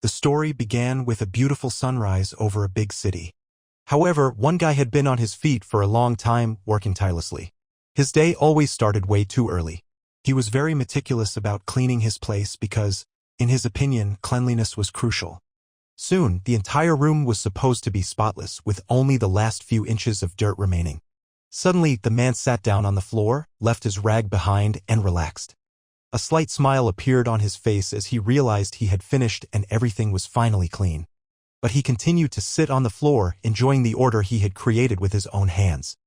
The story began with a beautiful sunrise over a big city. However, one guy had been on his feet for a long time, working tirelessly. His day always started way too early. He was very meticulous about cleaning his place because, in his opinion, cleanliness was crucial. Soon, the entire room was supposed to be spotless, with only the last few inches of dirt remaining. Suddenly, the man sat down on the floor, left his rag behind, and relaxed. A slight smile appeared on his face as he realized he had finished and everything was finally clean. But he continued to sit on the floor, enjoying the order he had created with his own hands.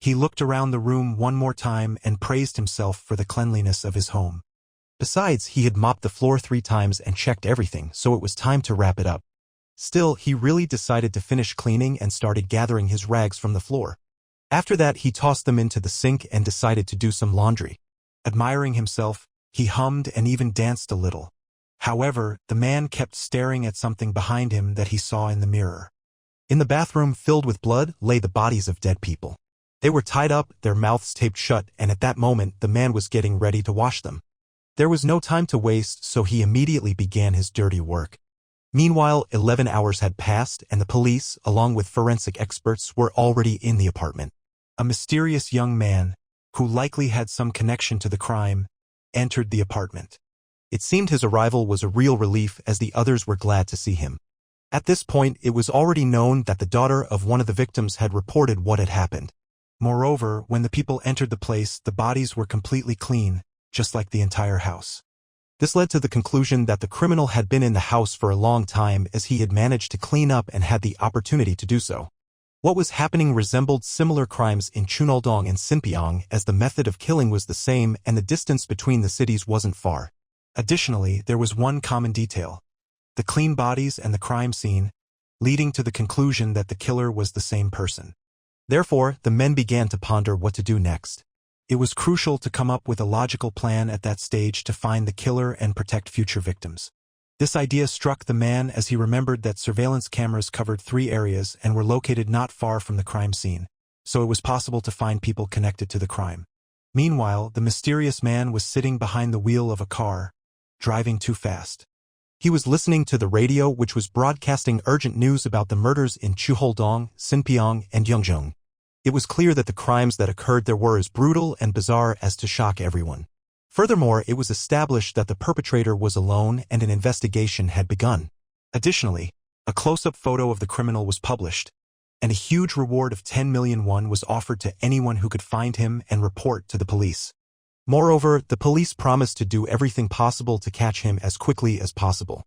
He looked around the room one more time and praised himself for the cleanliness of his home. Besides, he had mopped the floor 3 times and checked everything, so it was time to wrap it up. Still, he really decided to finish cleaning and started gathering his rags from the floor. After that, he tossed them into the sink and decided to do some laundry. Admiring himself, he hummed and even danced a little. However, the man kept staring at something behind him that he saw in the mirror. In the bathroom filled with blood lay the bodies of dead people. They were tied up, their mouths taped shut, and at that moment the man was getting ready to wash them. There was no time to waste, so he immediately began his dirty work. Meanwhile, 11 hours had passed and the police, along with forensic experts, were already in the apartment. A mysterious young man, who likely had some connection to the crime, entered the apartment. It seemed his arrival was a real relief as the others were glad to see him. At this point, it was already known that the daughter of one of the victims had reported what had happened. Moreover, when the people entered the place, the bodies were completely clean, just like the entire house. This led to the conclusion that the criminal had been in the house for a long time as he had managed to clean up and had the opportunity to do so. What was happening resembled similar crimes in Chunoldong and Sinpyeong as the method of killing was the same and the distance between the cities wasn't far. Additionally, there was one common detail: the clean bodies and the crime scene, leading to the conclusion that the killer was the same person. Therefore, the men began to ponder what to do next. It was crucial to come up with a logical plan at that stage to find the killer and protect future victims. This idea struck the man as he remembered that surveillance cameras covered 3 areas and were located not far from the crime scene, so it was possible to find people connected to the crime. Meanwhile, the mysterious man was sitting behind the wheel of a car, driving too fast. He was listening to the radio, which was broadcasting urgent news about the murders in Chuholdong, Sinpyeong, and Yeongjong. It was clear that the crimes that occurred there were as brutal and bizarre as to shock everyone. Furthermore, it was established that the perpetrator was alone and an investigation had begun. Additionally, a close-up photo of the criminal was published, and a huge reward of 10 million won was offered to anyone who could find him and report to the police. Moreover, the police promised to do everything possible to catch him as quickly as possible.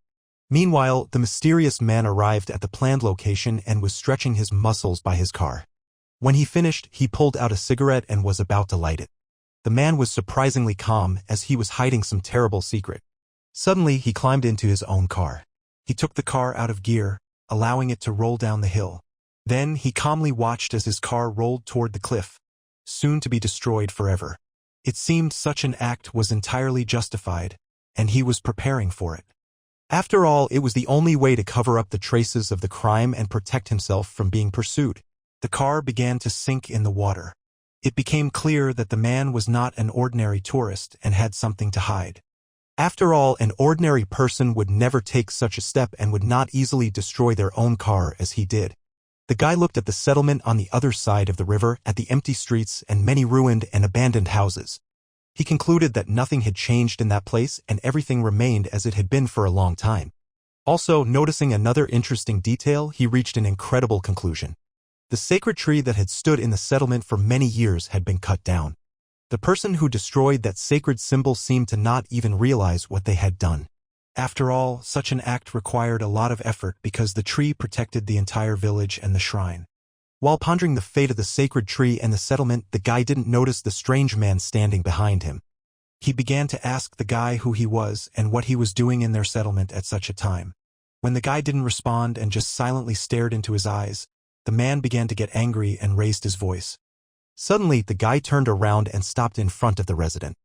Meanwhile, the mysterious man arrived at the planned location and was stretching his muscles by his car. When he finished, he pulled out a cigarette and was about to light it. The man was surprisingly calm as he was hiding some terrible secret. Suddenly, he climbed into his own car. He took the car out of gear, allowing it to roll down the hill. Then, he calmly watched as his car rolled toward the cliff, soon to be destroyed forever. It seemed such an act was entirely justified, and he was preparing for it. After all, it was the only way to cover up the traces of the crime and protect himself from being pursued. The car began to sink in the water. It became clear that the man was not an ordinary tourist and had something to hide. After all, an ordinary person would never take such a step and would not easily destroy their own car as he did. The guy looked at the settlement on the other side of the river, at the empty streets and many ruined and abandoned houses. He concluded that nothing had changed in that place and everything remained as it had been for a long time. Also, noticing another interesting detail, he reached an incredible conclusion. The sacred tree that had stood in the settlement for many years had been cut down. The person who destroyed that sacred symbol seemed to not even realize what they had done. After all, such an act required a lot of effort because the tree protected the entire village and the shrine. While pondering the fate of the sacred tree and the settlement, the guy didn't notice the strange man standing behind him. He began to ask the guy who he was and what he was doing in their settlement at such a time. When the guy didn't respond and just silently stared into his eyes, the man began to get angry and raised his voice. Suddenly, the guy turned around and stopped in front of the resident.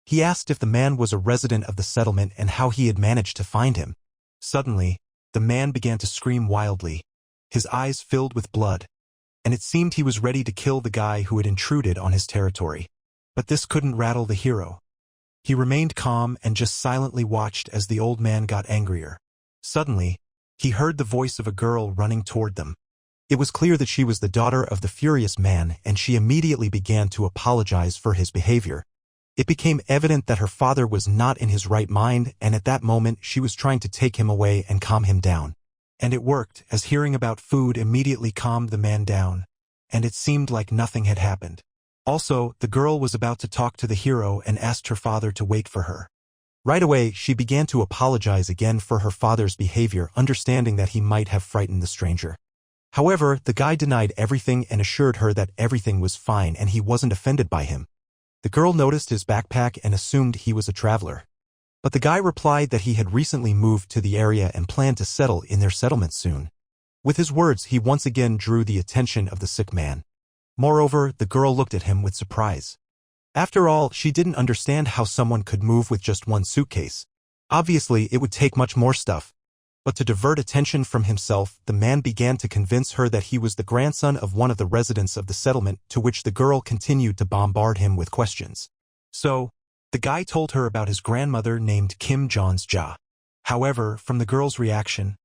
He asked if the man was a resident of the settlement and how he had managed to find him. Suddenly, the man began to scream wildly. His eyes filled with blood, and it seemed he was ready to kill the guy who had intruded on his territory. But this couldn't rattle the hero. He remained calm and just silently watched as the old man got angrier. Suddenly, he heard the voice of a girl running toward them. It was clear that she was the daughter of the furious man, and she immediately began to apologize for his behavior. It became evident that her father was not in his right mind, and at that moment she was trying to take him away and calm him down. And it worked, as hearing about food immediately calmed the man down, and it seemed like nothing had happened. Also, the girl was about to talk to the hero and asked her father to wait for her. Right away, she began to apologize again for her father's behavior, understanding that he might have frightened the stranger. However, the guy denied everything and assured her that everything was fine and he wasn't offended by him. The girl noticed his backpack and assumed he was a traveler. But the guy replied that he had recently moved to the area and planned to settle in their settlement soon. With his words, he once again drew the attention of the sick man. Moreover, the girl looked at him with surprise. After all, she didn't understand how someone could move with just one suitcase. Obviously, it would take much more stuff. But to divert attention from himself, the man began to convince her that he was the grandson of one of the residents of the settlement, to which the girl continued to bombard him with questions. So, the guy told her about his grandmother named Kim Jong-ja. However, from the girl's reaction,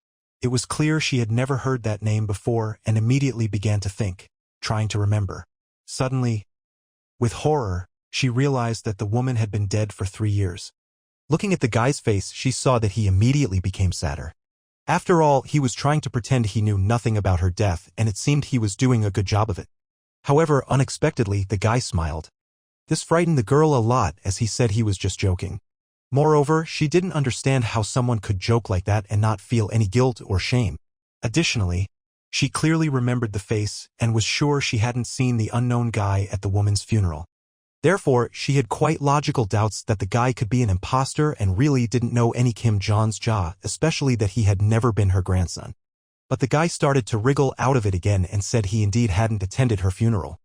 it was clear she had never heard that name before and immediately began to think, trying to remember. Suddenly, with horror, she realized that the woman had been dead for 3 years. Looking at the guy's face, she saw that he immediately became sadder. After all, he was trying to pretend he knew nothing about her death, and it seemed he was doing a good job of it. However, unexpectedly, the guy smiled. This frightened the girl a lot, as he said he was just joking. Moreover, she didn't understand how someone could joke like that and not feel any guilt or shame. Additionally, she clearly remembered the face and was sure she hadn't seen the unknown guy at the woman's funeral. Therefore, she had quite logical doubts that the guy could be an imposter and really didn't know any Kim Jong-ja, especially that he had never been her grandson. But the guy started to wriggle out of it again and said he indeed hadn't attended her funeral.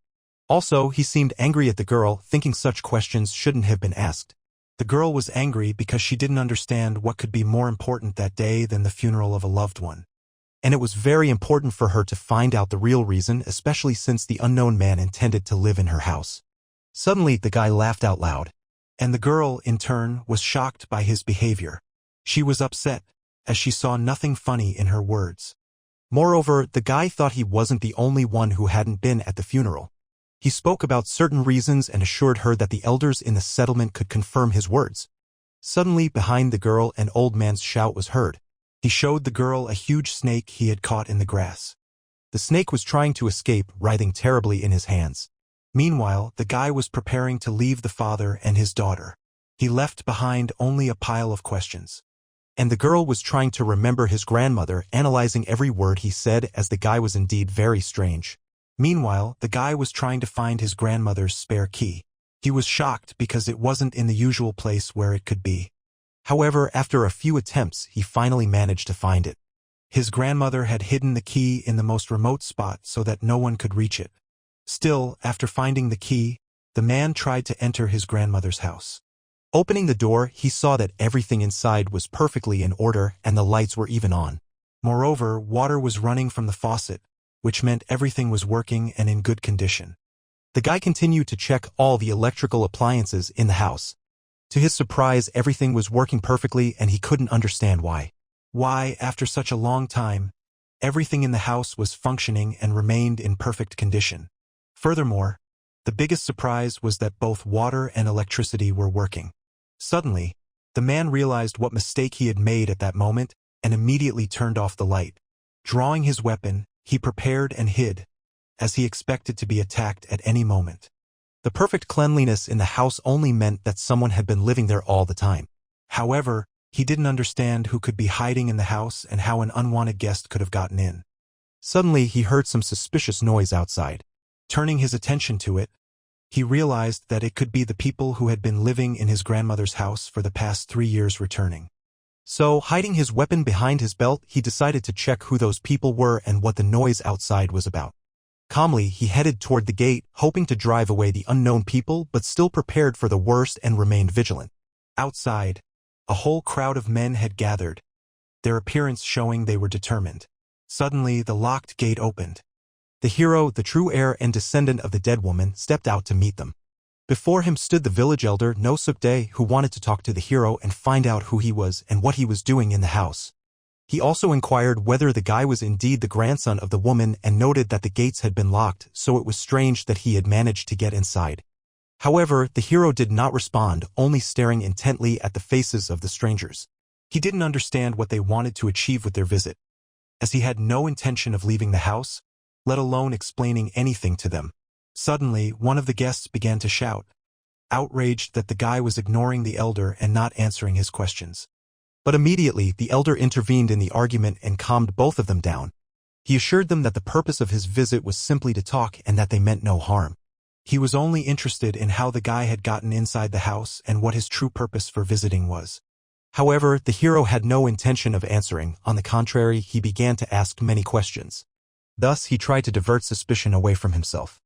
Also, he seemed angry at the girl, thinking such questions shouldn't have been asked. The girl was angry because she didn't understand what could be more important that day than the funeral of a loved one. And it was very important for her to find out the real reason, especially since the unknown man intended to live in her house. Suddenly, the guy laughed out loud, and the girl, in turn, was shocked by his behavior. She was upset, as she saw nothing funny in her words. Moreover, the guy thought he wasn't the only one who hadn't been at the funeral. He spoke about certain reasons and assured her that the elders in the settlement could confirm his words. Suddenly, behind the girl, an old man's shout was heard. He showed the girl a huge snake he had caught in the grass. The snake was trying to escape, writhing terribly in his hands. Meanwhile, the guy was preparing to leave the father and his daughter. He left behind only a pile of questions. And the girl was trying to remember his grandmother, analyzing every word he said, as the guy was indeed very strange. Meanwhile, the guy was trying to find his grandmother's spare key. He was shocked because it wasn't in the usual place where it could be. However, after a few attempts, he finally managed to find it. His grandmother had hidden the key in the most remote spot so that no one could reach it. Still, after finding the key, the man tried to enter his grandmother's house. Opening the door, he saw that everything inside was perfectly in order and the lights were even on. Moreover, water was running from the faucet, which meant everything was working and in good condition. The guy continued to check all the electrical appliances in the house. To his surprise, everything was working perfectly and he couldn't understand why. Why, after such a long time, everything in the house was functioning and remained in perfect condition. Furthermore, the biggest surprise was that both water and electricity were working. Suddenly, the man realized what mistake he had made at that moment and immediately turned off the light. Drawing his weapon, he prepared and hid, as he expected to be attacked at any moment. The perfect cleanliness in the house only meant that someone had been living there all the time. However, he didn't understand who could be hiding in the house and how an unwanted guest could have gotten in. Suddenly, he heard some suspicious noise outside. Turning his attention to it, he realized that it could be the people who had been living in his grandmother's house for the past 3 years returning. So, hiding his weapon behind his belt, he decided to check who those people were and what the noise outside was about. Calmly, he headed toward the gate, hoping to drive away the unknown people, but still prepared for the worst and remained vigilant. Outside, a whole crowd of men had gathered, their appearance showing they were determined. Suddenly, the locked gate opened. The hero, the true heir and descendant of the dead woman, stepped out to meet them. Before him stood the village elder, No-suk-dae, who wanted to talk to the hero and find out who he was and what he was doing in the house. He also inquired whether the guy was indeed the grandson of the woman and noted that the gates had been locked, so it was strange that he had managed to get inside. However, the hero did not respond, only staring intently at the faces of the strangers. He didn't understand what they wanted to achieve with their visit, as he had no intention of leaving the house, let alone explaining anything to them. Suddenly, one of the guests began to shout, outraged that the guy was ignoring the elder and not answering his questions. But immediately, the elder intervened in the argument and calmed both of them down. He assured them that the purpose of his visit was simply to talk and that they meant no harm. He was only interested in how the guy had gotten inside the house and what his true purpose for visiting was. However, the hero had no intention of answering. On the contrary, he began to ask many questions. Thus, he tried to divert suspicion away from himself.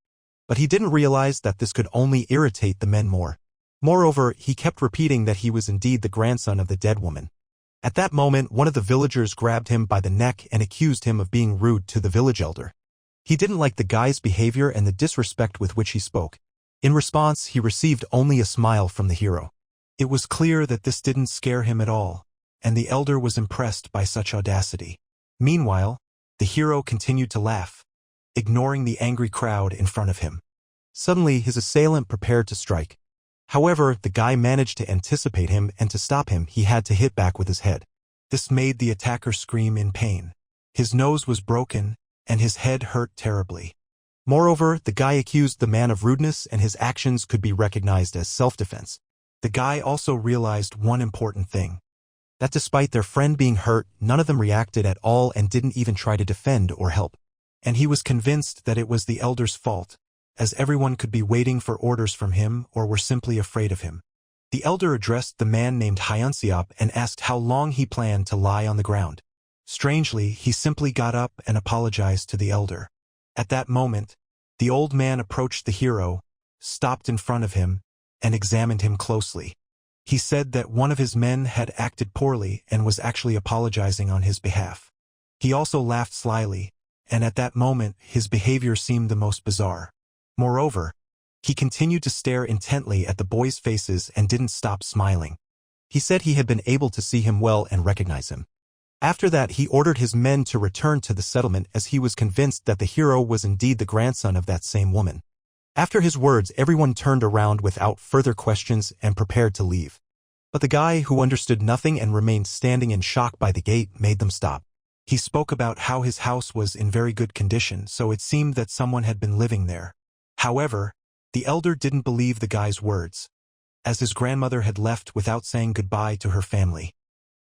But he didn't realize that this could only irritate the men more. Moreover, he kept repeating that he was indeed the grandson of the dead woman. At that moment, one of the villagers grabbed him by the neck and accused him of being rude to the village elder. He didn't like the guy's behavior and the disrespect with which he spoke. In response, he received only a smile from the hero. It was clear that this didn't scare him at all, and the elder was impressed by such audacity. Meanwhile, the hero continued to laugh, ignoring the angry crowd in front of him. Suddenly, his assailant prepared to strike. However, the guy managed to anticipate him, and to stop him, he had to hit back with his head. This made the attacker scream in pain. His nose was broken, and his head hurt terribly. Moreover, the guy accused the man of rudeness, and his actions could be recognized as self-defense. The guy also realized one important thing: that despite their friend being hurt, none of them reacted at all and didn't even try to defend or help. And he was convinced that it was the elder's fault, as everyone could be waiting for orders from him or were simply afraid of him. The elder addressed the man named Hyunseop and asked how long he planned to lie on the ground. Strangely, he simply got up and apologized to the elder. At that moment, the old man approached the hero, stopped in front of him, and examined him closely. He said that one of his men had acted poorly and was actually apologizing on his behalf. He also laughed slyly, and at that moment his behavior seemed the most bizarre. Moreover, he continued to stare intently at the boys' faces and didn't stop smiling. He said he had been able to see him well and recognize him. After that, he ordered his men to return to the settlement, as he was convinced that the hero was indeed the grandson of that same woman. After his words, everyone turned around without further questions and prepared to leave. But the guy, who understood nothing and remained standing in shock by the gate, made them stop. He spoke about how his house was in very good condition, so it seemed that someone had been living there. However, the elder didn't believe the guy's words, as his grandmother had left without saying goodbye to her family.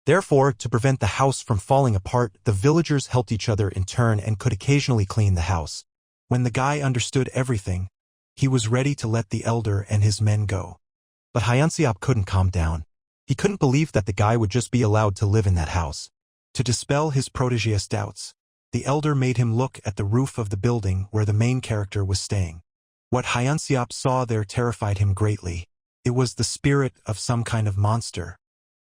Therefore, to prevent the house from falling apart, the villagers helped each other in turn and could occasionally clean the house. When the guy understood everything, he was ready to let the elder and his men go. But Hyunseop couldn't calm down. He couldn't believe that the guy would just be allowed to live in that house. To dispel his protégé's doubts, the elder made him look at the roof of the building where the main character was staying. What Hyunseop saw there terrified him greatly. It was the spirit of some kind of monster.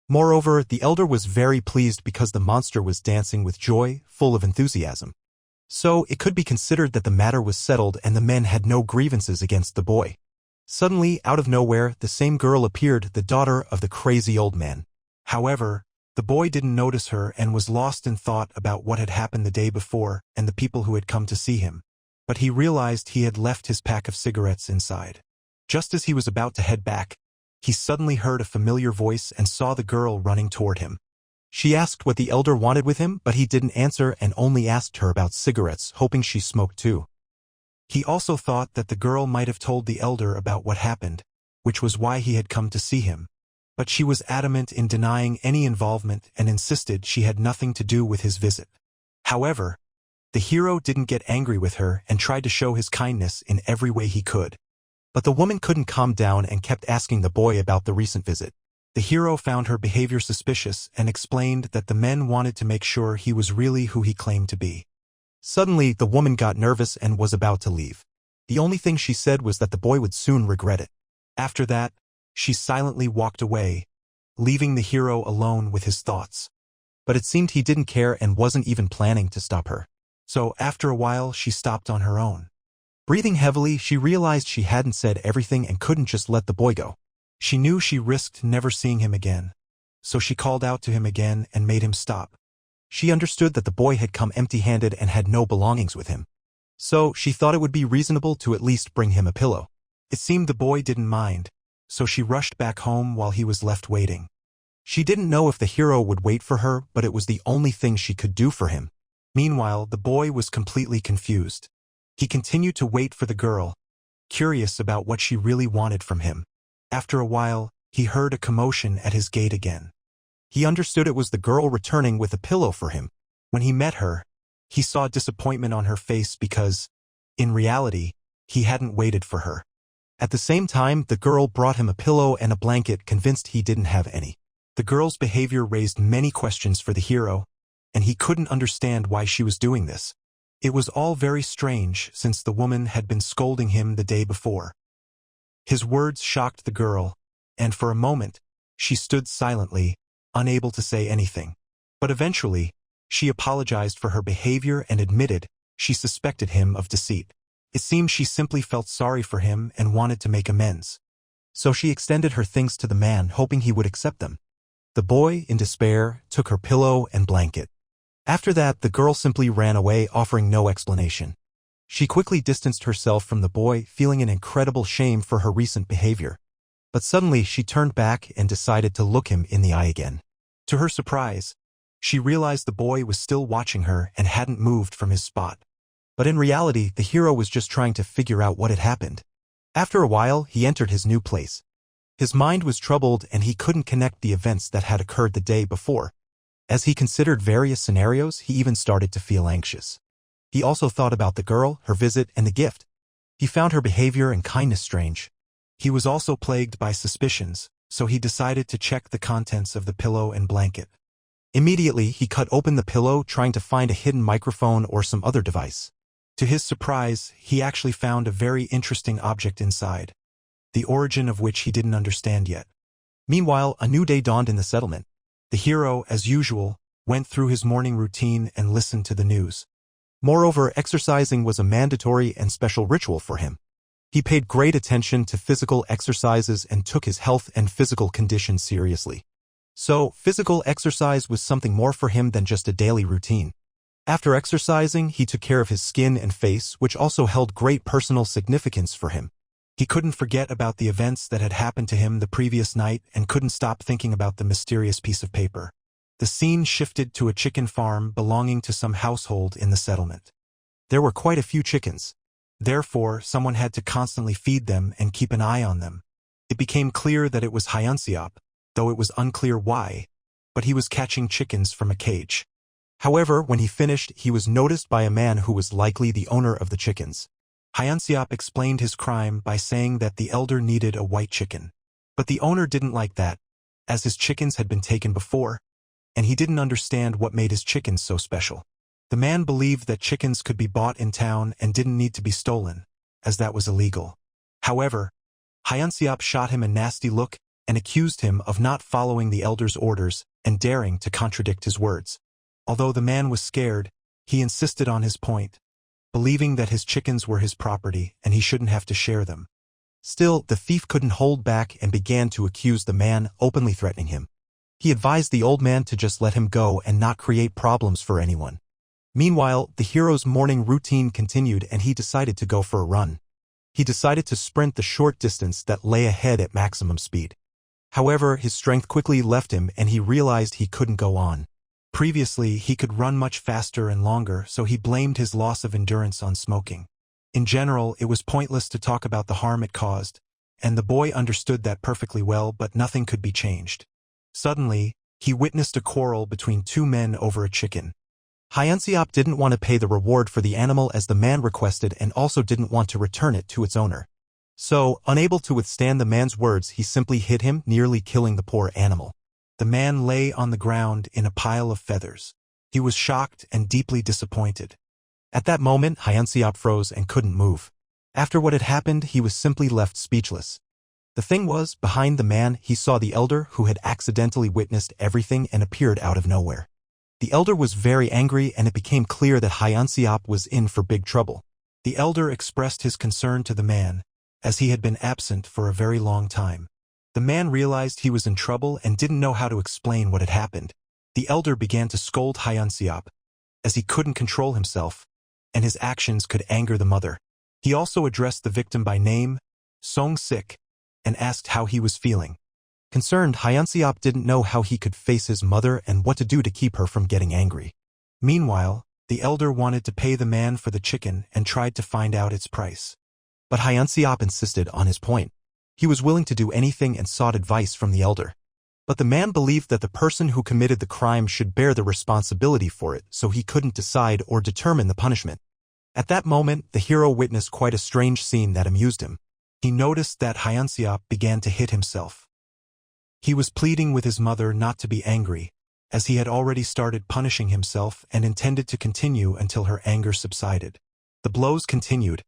Moreover, the elder was very pleased because the monster was dancing with joy, full of enthusiasm. So, it could be considered that the matter was settled and the men had no grievances against the boy. Suddenly, out of nowhere, the same girl appeared, the daughter of the crazy old man. However, the boy didn't notice her and was lost in thought about what had happened the day before and the people who had come to see him. But he realized he had left his pack of cigarettes inside. Just as he was about to head back, he suddenly heard a familiar voice and saw the girl running toward him. She asked what the elder wanted with him, but he didn't answer and only asked her about cigarettes, hoping she smoked too. He also thought that the girl might have told the elder about what happened, which was why he had come to see him. But she was adamant in denying any involvement and insisted she had nothing to do with his visit. However, the hero didn't get angry with her and tried to show his kindness in every way he could. But the woman couldn't calm down and kept asking the boy about the recent visit. The hero found her behavior suspicious and explained that the men wanted to make sure he was really who he claimed to be. Suddenly, the woman got nervous and was about to leave. The only thing she said was that the boy would soon regret it. After that, she silently walked away, leaving the hero alone with his thoughts. But it seemed he didn't care and wasn't even planning to stop her. So after a while, she stopped on her own. Breathing heavily, she realized she hadn't said everything and couldn't just let the boy go. She knew she risked never seeing him again. So she called out to him again and made him stop. She understood that the boy had come empty-handed and had no belongings with him. So she thought it would be reasonable to at least bring him a pillow. It seemed the boy didn't mind, so she rushed back home while he was left waiting. She didn't know if the hero would wait for her, but it was the only thing she could do for him. Meanwhile, the boy was completely confused. He continued to wait for the girl, curious about what she really wanted from him. After a while, he heard a commotion at his gate again. He understood it was the girl returning with a pillow for him. When he met her, he saw disappointment on her face because, in reality, he hadn't waited for her. At the same time, the girl brought him a pillow and a blanket, convinced he didn't have any. The girl's behavior raised many questions for the hero, and he couldn't understand why she was doing this. It was all very strange since the woman had been scolding him the day before. His words shocked the girl, and for a moment, she stood silently, unable to say anything. But eventually, she apologized for her behavior and admitted she suspected him of deceit. It seemed she simply felt sorry for him and wanted to make amends. So she extended her things to the man, hoping he would accept them. The boy, in despair, took her pillow and blanket. After that, the girl simply ran away, offering no explanation. She quickly distanced herself from the boy, feeling an incredible shame for her recent behavior. But suddenly, she turned back and decided to look him in the eye again. To her surprise, she realized the boy was still watching her and hadn't moved from his spot. But in reality, the hero was just trying to figure out what had happened. After a while, he entered his new place. His mind was troubled and he couldn't connect the events that had occurred the day before. As he considered various scenarios, he even started to feel anxious. He also thought about the girl, her visit, and the gift. He found her behavior and kindness strange. He was also plagued by suspicions, so he decided to check the contents of the pillow and blanket. Immediately, he cut open the pillow, trying to find a hidden microphone or some other device. To his surprise, he actually found a very interesting object inside, the origin of which he didn't understand yet. Meanwhile, a new day dawned in the settlement. The hero, as usual, went through his morning routine and listened to the news. Moreover, exercising was a mandatory and special ritual for him. He paid great attention to physical exercises and took his health and physical condition seriously. So, physical exercise was something more for him than just a daily routine. After exercising, he took care of his skin and face, which also held great personal significance for him. He couldn't forget about the events that had happened to him the previous night and couldn't stop thinking about the mysterious piece of paper. The scene shifted to a chicken farm belonging to some household in the settlement. There were quite a few chickens. Therefore, someone had to constantly feed them and keep an eye on them. It became clear that it was Hyunseop, though it was unclear why, but he was catching chickens from a cage. However, when he finished, he was noticed by a man who was likely the owner of the chickens. Hyunseop explained his crime by saying that the elder needed a white chicken. But the owner didn't like that, as his chickens had been taken before, and he didn't understand what made his chickens so special. The man believed that chickens could be bought in town and didn't need to be stolen, as that was illegal. However, Hyunseop shot him a nasty look and accused him of not following the elder's orders and daring to contradict his words. Although the man was scared, he insisted on his point, believing that his chickens were his property and he shouldn't have to share them. Still, the thief couldn't hold back and began to accuse the man, openly threatening him. He advised the old man to just let him go and not create problems for anyone. Meanwhile, the hero's morning routine continued and he decided to go for a run. He decided to sprint the short distance that lay ahead at maximum speed. However, his strength quickly left him and he realized he couldn't go on. Previously, he could run much faster and longer, so he blamed his loss of endurance on smoking. In general, it was pointless to talk about the harm it caused, and the boy understood that perfectly well, but nothing could be changed. Suddenly, he witnessed a quarrel between two men over a chicken. Hyunseop didn't want to pay the reward for the animal as the man requested and also didn't want to return it to its owner. So, unable to withstand the man's words, he simply hit him, nearly killing the poor animal. The man lay on the ground in a pile of feathers. He was shocked and deeply disappointed. At that moment, Hyunseop froze and couldn't move. After what had happened, he was simply left speechless. The thing was, behind the man, he saw the elder who had accidentally witnessed everything and appeared out of nowhere. The elder was very angry and it became clear that Hyunseop was in for big trouble. The elder expressed his concern to the man, as he had been absent for a very long time. The man realized he was in trouble and didn't know how to explain what had happened. The elder began to scold Hyunseop, as he couldn't control himself, and his actions could anger the mother. He also addressed the victim by name, Song-sik, and asked how he was feeling. Concerned, Hyunseop didn't know how he could face his mother and what to do to keep her from getting angry. Meanwhile, the elder wanted to pay the man for the chicken and tried to find out its price. But Hyunseop insisted on his point. He was willing to do anything and sought advice from the elder. But the man believed that the person who committed the crime should bear the responsibility for it, so he couldn't decide or determine the punishment. At that moment, the hero witnessed quite a strange scene that amused him. He noticed that Hyunseop began to hit himself. He was pleading with his mother not to be angry, as he had already started punishing himself and intended to continue until her anger subsided. The blows continued,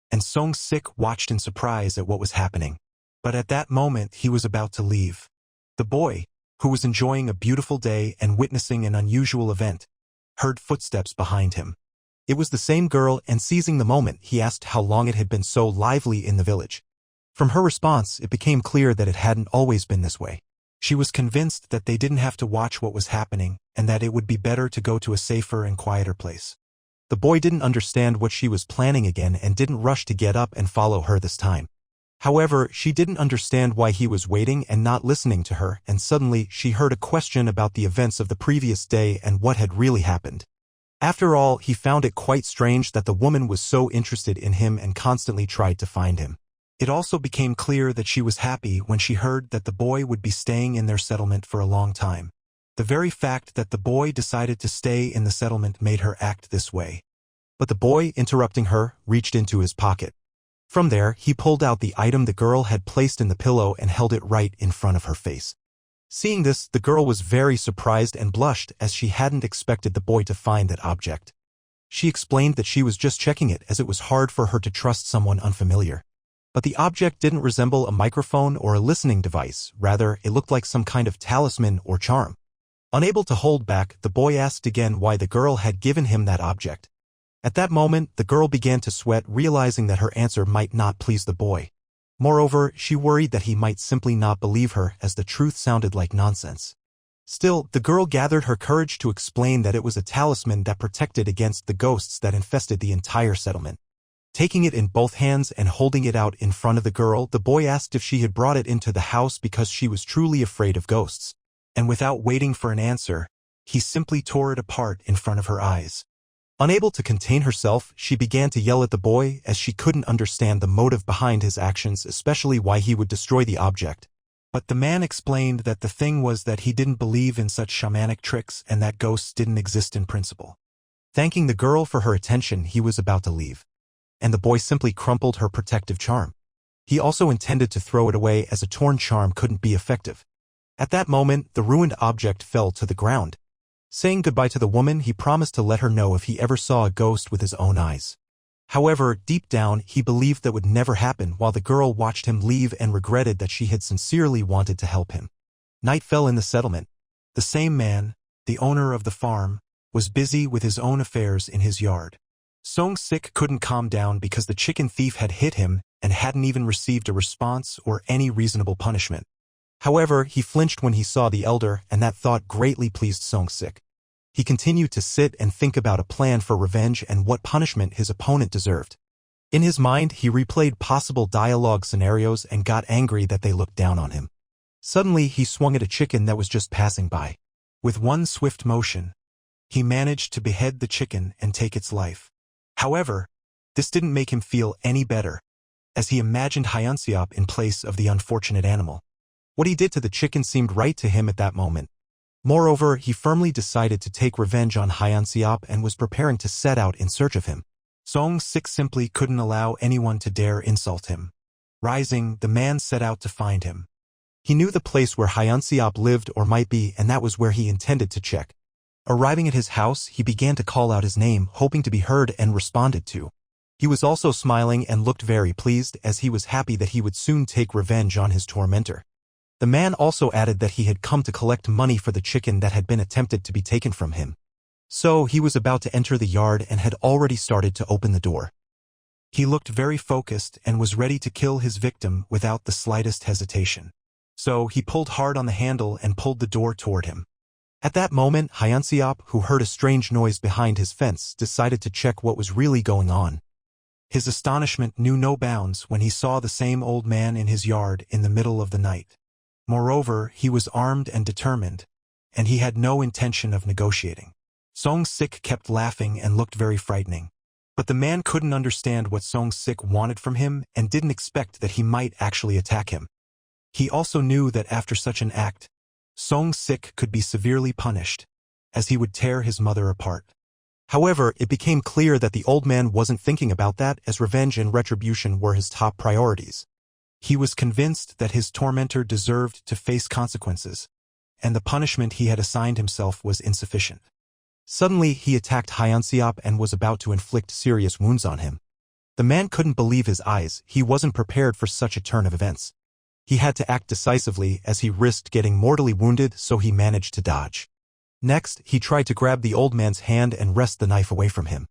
and Song-sik watched in surprise at what was happening. But at that moment he was about to leave. The boy, who was enjoying a beautiful day and witnessing an unusual event, heard footsteps behind him. It was the same girl, and seizing the moment, he asked how long it had been so lively in the village. From her response, it became clear that it hadn't always been this way. She was convinced that they didn't have to watch what was happening, and that it would be better to go to a safer and quieter place. The boy didn't understand what she was planning again and didn't rush to get up and follow her this time. However, she didn't understand why he was waiting and not listening to her, and suddenly she heard a question about the events of the previous day and what had really happened. After all, he found it quite strange that the woman was so interested in him and constantly tried to find him. It also became clear that she was happy when she heard that the boy would be staying in their settlement for a long time. The very fact that the boy decided to stay in the settlement made her act this way. But the boy, interrupting her, reached into his pocket. From there, he pulled out the item the girl had placed in the pillow and held it right in front of her face. Seeing this, the girl was very surprised and blushed, as she hadn't expected the boy to find that object. She explained that she was just checking it, as it was hard for her to trust someone unfamiliar. But the object didn't resemble a microphone or a listening device, rather it looked like some kind of talisman or charm. Unable to hold back, the boy asked again why the girl had given him that object. At that moment, the girl began to sweat, realizing that her answer might not please the boy. Moreover, she worried that he might simply not believe her, as the truth sounded like nonsense. Still, the girl gathered her courage to explain that it was a talisman that protected against the ghosts that infested the entire settlement. Taking it in both hands and holding it out in front of the girl, the boy asked if she had brought it into the house because she was truly afraid of ghosts. And without waiting for an answer, he simply tore it apart in front of her eyes. Unable to contain herself, she began to yell at the boy, as she couldn't understand the motive behind his actions, especially why he would destroy the object. But the man explained that the thing was that he didn't believe in such shamanic tricks and that ghosts didn't exist in principle. Thanking the girl for her attention, he was about to leave. And the boy simply crumpled her protective charm. He also intended to throw it away, as a torn charm couldn't be effective. At that moment, the ruined object fell to the ground. Saying goodbye to the woman, he promised to let her know if he ever saw a ghost with his own eyes. However, deep down, he believed that would never happen, while the girl watched him leave and regretted that she had sincerely wanted to help him. Night fell in the settlement. The same man, the owner of the farm, was busy with his own affairs in his yard. Song-sik couldn't calm down because the chicken thief had hit him and hadn't even received a response or any reasonable punishment. However, he flinched when he saw the elder, and that thought greatly pleased Song-sik. He continued to sit and think about a plan for revenge and what punishment his opponent deserved. In his mind, he replayed possible dialogue scenarios and got angry that they looked down on him. Suddenly, he swung at a chicken that was just passing by. With one swift motion, he managed to behead the chicken and take its life. However, this didn't make him feel any better, as he imagined Hyunseop in place of the unfortunate animal. What he did to the chicken seemed right to him at that moment. Moreover, he firmly decided to take revenge on Hyunseop and was preparing to set out in search of him. Song-sik simply couldn't allow anyone to dare insult him. Rising, the man set out to find him. He knew the place where Hyunseop lived or might be, and that was where he intended to check. Arriving at his house, he began to call out his name, hoping to be heard and responded to. He was also smiling and looked very pleased, as he was happy that he would soon take revenge on his tormentor. The man also added that he had come to collect money for the chicken that had been attempted to be taken from him. So he was about to enter the yard and had already started to open the door. He looked very focused and was ready to kill his victim without the slightest hesitation. So he pulled hard on the handle and pulled the door toward him. At that moment, Hyunseop, who heard a strange noise behind his fence, decided to check what was really going on. His astonishment knew no bounds when he saw the same old man in his yard in the middle of the night. Moreover, he was armed and determined, and he had no intention of negotiating. Song-sik kept laughing and looked very frightening. But the man couldn't understand what Song-sik wanted from him and didn't expect that he might actually attack him. He also knew that after such an act, Song-sik could be severely punished, as he would tear his mother apart. However, it became clear that the old man wasn't thinking about that, as revenge and retribution were his top priorities. He was convinced that his tormentor deserved to face consequences, and the punishment he had assigned himself was insufficient. Suddenly, he attacked Hyunseop and was about to inflict serious wounds on him. The man couldn't believe his eyes. He wasn't prepared for such a turn of events. He had to act decisively, as he risked getting mortally wounded, so he managed to dodge. Next, he tried to grab the old man's hand and wrest the knife away from him.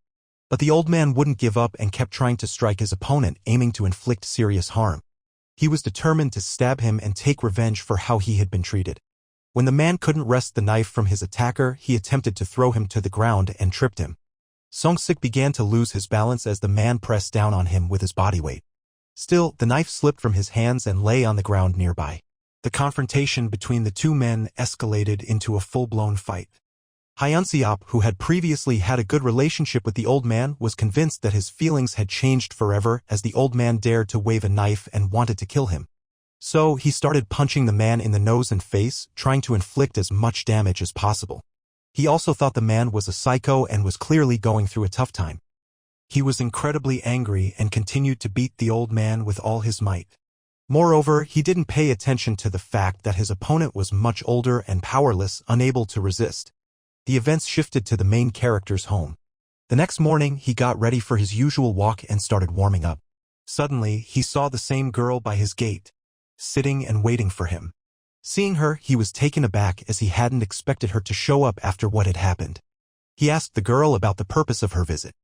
But the old man wouldn't give up and kept trying to strike his opponent, aiming to inflict serious harm. He was determined to stab him and take revenge for how he had been treated. When the man couldn't wrest the knife from his attacker, he attempted to throw him to the ground and tripped him. Song-sik began to lose his balance as the man pressed down on him with his body weight. Still, the knife slipped from his hands and lay on the ground nearby. The confrontation between the two men escalated into a full-blown fight. Hyunseop, who had previously had a good relationship with the old man, was convinced that his feelings had changed forever as the old man dared to wave a knife and wanted to kill him. So he started punching the man in the nose and face, trying to inflict as much damage as possible. He also thought the man was a psycho and was clearly going through a tough time. He was incredibly angry and continued to beat the old man with all his might. Moreover, he didn't pay attention to the fact that his opponent was much older and powerless, unable to resist. The events shifted to the main character's home. The next morning, he got ready for his usual walk and started warming up. Suddenly, he saw the same girl by his gate, sitting and waiting for him. Seeing her, he was taken aback as he hadn't expected her to show up after what had happened. He asked the girl about the purpose of her visit.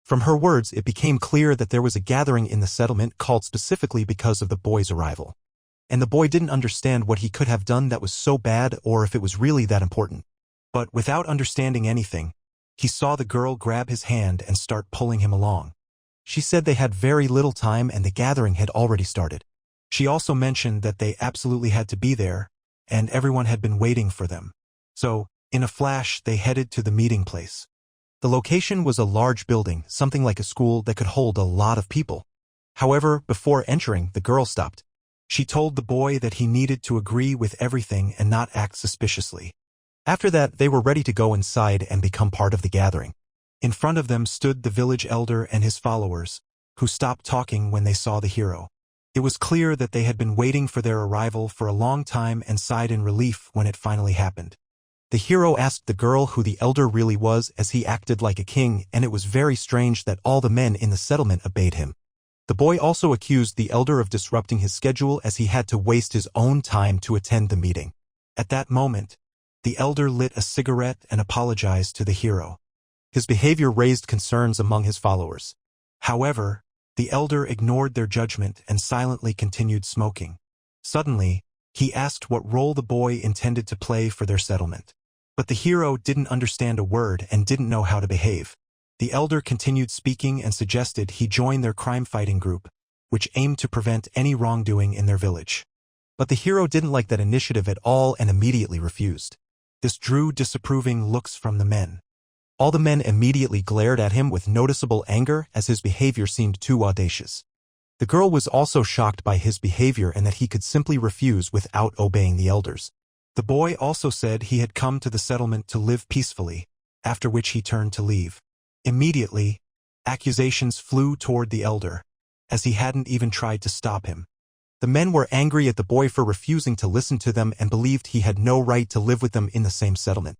From her words, it became clear that there was a gathering in the settlement called specifically because of the boy's arrival. And the boy didn't understand what he could have done that was so bad or if it was really that important. But without understanding anything, he saw the girl grab his hand and start pulling him along. She said they had very little time and the gathering had already started. She also mentioned that they absolutely had to be there, and everyone had been waiting for them. So, in a flash, they headed to the meeting place. The location was a large building, something like a school that could hold a lot of people. However, before entering, the girl stopped. She told the boy that he needed to agree with everything and not act suspiciously. After that, they were ready to go inside and become part of the gathering. In front of them stood the village elder and his followers, who stopped talking when they saw the hero. It was clear that they had been waiting for their arrival for a long time and sighed in relief when it finally happened. The hero asked the girl who the elder really was, as he acted like a king, and it was very strange that all the men in the settlement obeyed him. The boy also accused the elder of disrupting his schedule as he had to waste his own time to attend the meeting. At that moment, the elder lit a cigarette and apologized to the hero. His behavior raised concerns among his followers. However, the elder ignored their judgment and silently continued smoking. Suddenly, he asked what role the boy intended to play for their settlement. But the hero didn't understand a word and didn't know how to behave. The elder continued speaking and suggested he join their crime-fighting group, which aimed to prevent any wrongdoing in their village. But the hero didn't like that initiative at all and immediately refused. This drew disapproving looks from the men. All the men immediately glared at him with noticeable anger as his behavior seemed too audacious. The girl was also shocked by his behavior and that he could simply refuse without obeying the elders. The boy also said he had come to the settlement to live peacefully, after which he turned to leave. Immediately, accusations flew toward the elder, as he hadn't even tried to stop him. The men were angry at the boy for refusing to listen to them and believed he had no right to live with them in the same settlement.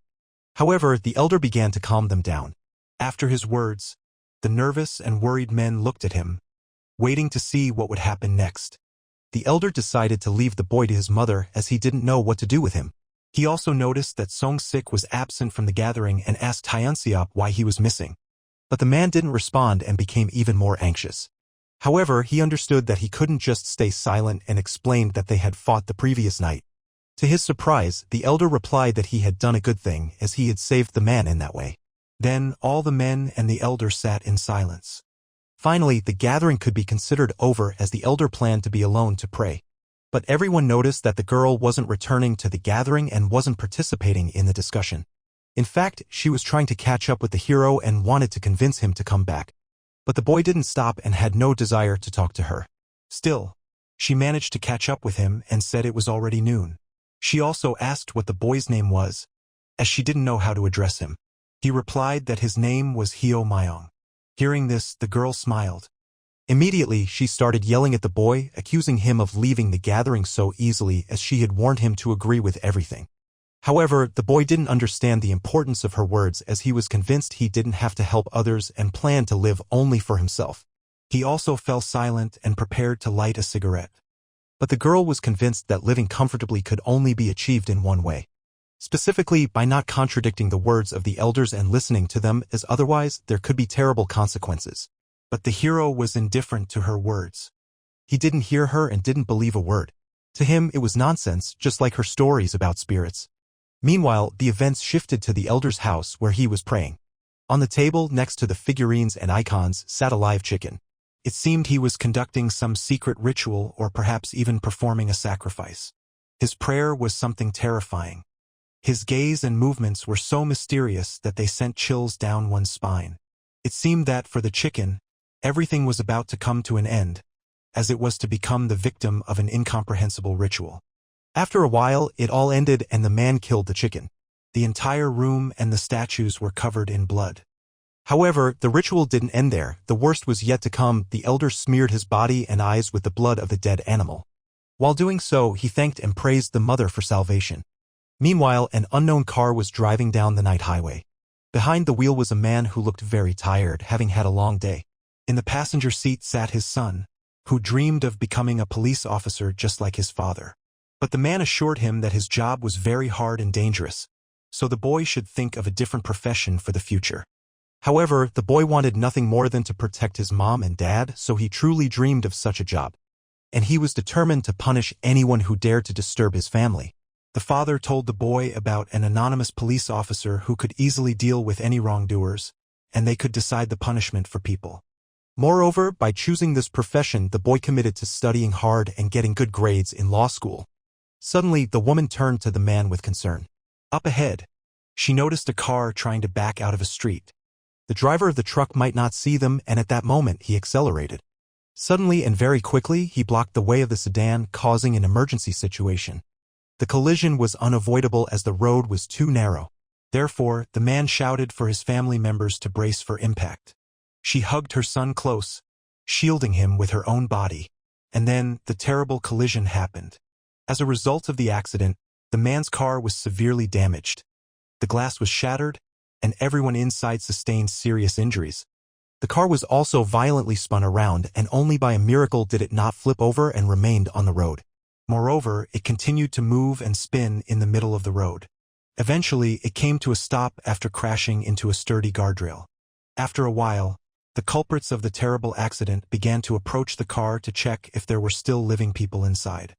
However, the elder began to calm them down. After his words, the nervous and worried men looked at him, waiting to see what would happen next. The elder decided to leave the boy to his mother as he didn't know what to do with him. He also noticed that Song-sik was absent from the gathering and asked Hyunseop why he was missing. But the man didn't respond and became even more anxious. However, he understood that he couldn't just stay silent and explained that they had fought the previous night. To his surprise, the elder replied that he had done a good thing as he had saved the man in that way. Then all the men and the elder sat in silence. Finally, the gathering could be considered over as the elder planned to be alone to pray. But everyone noticed that the girl wasn't returning to the gathering and wasn't participating in the discussion. In fact, she was trying to catch up with the hero and wanted to convince him to come back. But the boy didn't stop and had no desire to talk to her. Still, she managed to catch up with him and said it was already noon. She also asked what the boy's name was, as she didn't know how to address him. He replied that his name was Hyo Myong. Hearing this, the girl smiled. Immediately, she started yelling at the boy, accusing him of leaving the gathering so easily as she had warned him to agree with everything. However, the boy didn't understand the importance of her words as he was convinced he didn't have to help others and planned to live only for himself. He also fell silent and prepared to light a cigarette. But the girl was convinced that living comfortably could only be achieved in one way. Specifically, by not contradicting the words of the elders and listening to them, as otherwise there could be terrible consequences. But the hero was indifferent to her words. He didn't hear her and didn't believe a word. To him, it was nonsense, just like her stories about spirits. Meanwhile, the events shifted to the elder's house where he was praying. On the table, next to the figurines and icons, sat a live chicken. It seemed he was conducting some secret ritual or perhaps even performing a sacrifice. His prayer was something terrifying. His gaze and movements were so mysterious that they sent chills down one's spine. It seemed that, for the chicken, everything was about to come to an end, as it was to become the victim of an incomprehensible ritual. After a while, it all ended and the man killed the chicken. The entire room and the statues were covered in blood. However, the ritual didn't end there. The worst was yet to come. The elder smeared his body and eyes with the blood of the dead animal. While doing so, he thanked and praised the mother for salvation. Meanwhile, an unknown car was driving down the night highway. Behind the wheel was a man who looked very tired, having had a long day. In the passenger seat sat his son, who dreamed of becoming a police officer just like his father. But the man assured him that his job was very hard and dangerous, so the boy should think of a different profession for the future. However, the boy wanted nothing more than to protect his mom and dad, so he truly dreamed of such a job. And he was determined to punish anyone who dared to disturb his family. The father told the boy about an anonymous police officer who could easily deal with any wrongdoers, and they could decide the punishment for people. Moreover, by choosing this profession, the boy committed to studying hard and getting good grades in law school. Suddenly, the woman turned to the man with concern. Up ahead, she noticed a car trying to back out of a street. The driver of the truck might not see them, and at that moment he accelerated. Suddenly and very quickly, he blocked the way of the sedan, causing an emergency situation. The collision was unavoidable as the road was too narrow. Therefore, the man shouted for his family members to brace for impact. She hugged her son close, shielding him with her own body. And then, the terrible collision happened. As a result of the accident, the man's car was severely damaged. The glass was shattered, and everyone inside sustained serious injuries. The car was also violently spun around, and only by a miracle did it not flip over and remained on the road. Moreover, it continued to move and spin in the middle of the road. Eventually, it came to a stop after crashing into a sturdy guardrail. After a while, the culprits of the terrible accident began to approach the car to check if there were still living people inside.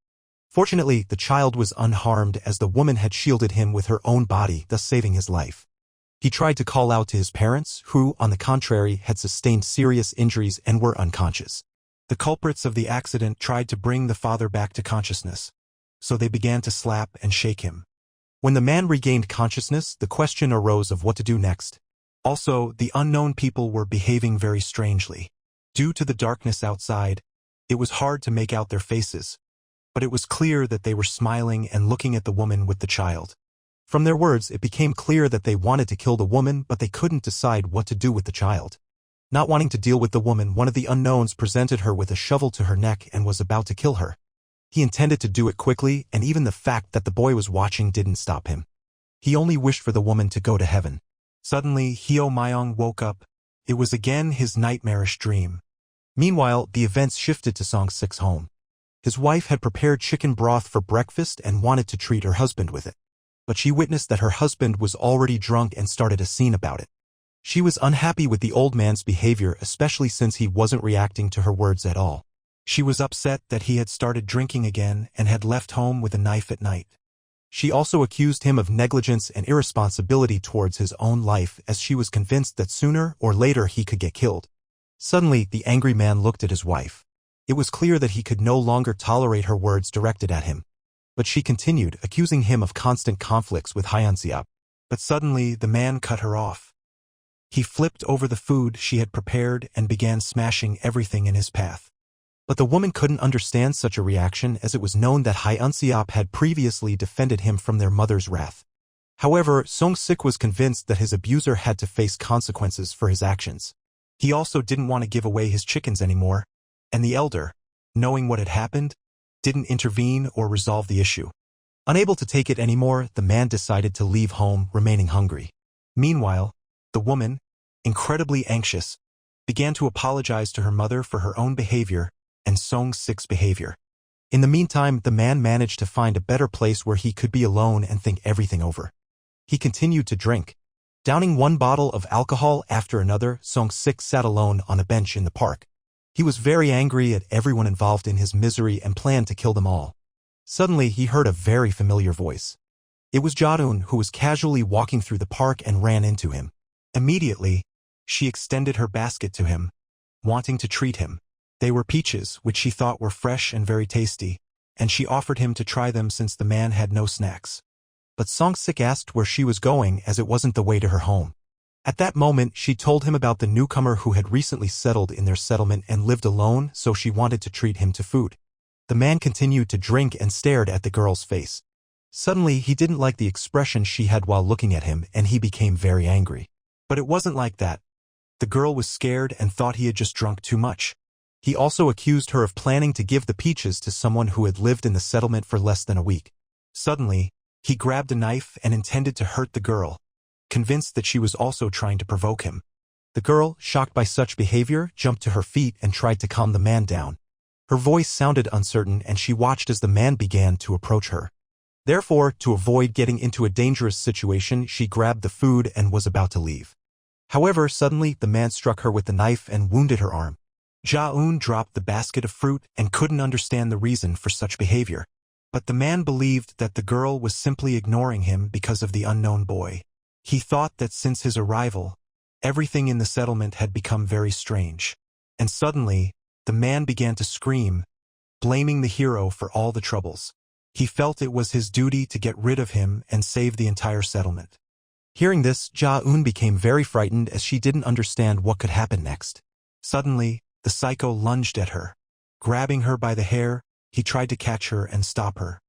Fortunately, the child was unharmed as the woman had shielded him with her own body, thus saving his life. He tried to call out to his parents, who, on the contrary, had sustained serious injuries and were unconscious. The culprits of the accident tried to bring the father back to consciousness, so they began to slap and shake him. When the man regained consciousness, the question arose of what to do next. Also, the unknown people were behaving very strangely. Due to the darkness outside, it was hard to make out their faces, but it was clear that they were smiling and looking at the woman with the child. From their words, it became clear that they wanted to kill the woman, but they couldn't decide what to do with the child. Not wanting to deal with the woman, one of the unknowns presented her with a shovel to her neck and was about to kill her. He intended to do it quickly, and even the fact that the boy was watching didn't stop him. He only wished for the woman to go to heaven. Suddenly, Hyo Myong woke up. It was again his nightmarish dream. Meanwhile, the events shifted to Song Sik's home. His wife had prepared chicken broth for breakfast and wanted to treat her husband with it. But she witnessed that her husband was already drunk and started a scene about it. She was unhappy with the old man's behavior, especially since he wasn't reacting to her words at all. She was upset that he had started drinking again and had left home with a knife at night. She also accused him of negligence and irresponsibility towards his own life, as she was convinced that sooner or later he could get killed. Suddenly, the angry man looked at his wife. It was clear that he could no longer tolerate her words directed at him. But she continued, accusing him of constant conflicts with Hyunseop. But suddenly, the man cut her off. He flipped over the food she had prepared and began smashing everything in his path. But the woman couldn't understand such a reaction, as it was known that Hyunseop had previously defended him from their mother's wrath. However, Song-sik was convinced that his abuser had to face consequences for his actions. He also didn't want to give away his chickens anymore, and the elder, knowing what had happened, didn't intervene or resolve the issue. Unable to take it anymore, the man decided to leave home, remaining hungry. Meanwhile, the woman, incredibly anxious, began to apologize to her mother for her own behavior and Song-sik's behavior. In the meantime, the man managed to find a better place where he could be alone and think everything over. He continued to drink. Downing one bottle of alcohol after another, Song-sik sat alone on a bench in the park. He was very angry at everyone involved in his misery and planned to kill them all. Suddenly, he heard a very familiar voice. It was Ja-eun, who was casually walking through the park and ran into him. Immediately, she extended her basket to him, wanting to treat him. They were peaches, which she thought were fresh and very tasty, and she offered him to try them since the man had no snacks. But Song-sik asked where she was going, as it wasn't the way to her home. At that moment, she told him about the newcomer who had recently settled in their settlement and lived alone, so she wanted to treat him to food. The man continued to drink and stared at the girl's face. Suddenly, he didn't like the expression she had while looking at him, and he became very angry. But it wasn't like that. The girl was scared and thought he had just drunk too much. He also accused her of planning to give the peaches to someone who had lived in the settlement for less than a week. Suddenly, he grabbed a knife and intended to hurt the girl, convinced that she was also trying to provoke him. The girl, shocked by such behavior, jumped to her feet and tried to calm the man down. Her voice sounded uncertain, and she watched as the man began to approach her. Therefore, to avoid getting into a dangerous situation, she grabbed the food and was about to leave. However, suddenly, the man struck her with the knife and wounded her arm. Ja-eun dropped the basket of fruit and couldn't understand the reason for such behavior. But the man believed that the girl was simply ignoring him because of the unknown boy. He thought that since his arrival, everything in the settlement had become very strange. And suddenly, the man began to scream, blaming the hero for all the troubles. He felt it was his duty to get rid of him and save the entire settlement. Hearing this, Ja-eun became very frightened, as she didn't understand what could happen next. Suddenly, the psycho lunged at her. Grabbing her by the hair, he tried to catch her and stop her.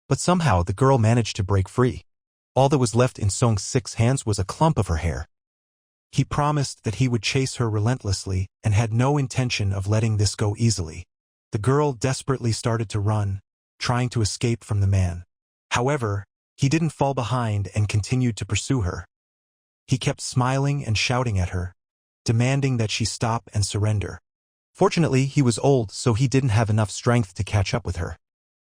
But somehow the girl managed to break free. All that was left in Song-sik's hands was a clump of her hair. He promised that he would chase her relentlessly and had no intention of letting this go easily. The girl desperately started to run, trying to escape from the man. However, he didn't fall behind and continued to pursue her. He kept smiling and shouting at her, demanding that she stop and surrender. Fortunately, he was old, so he didn't have enough strength to catch up with her.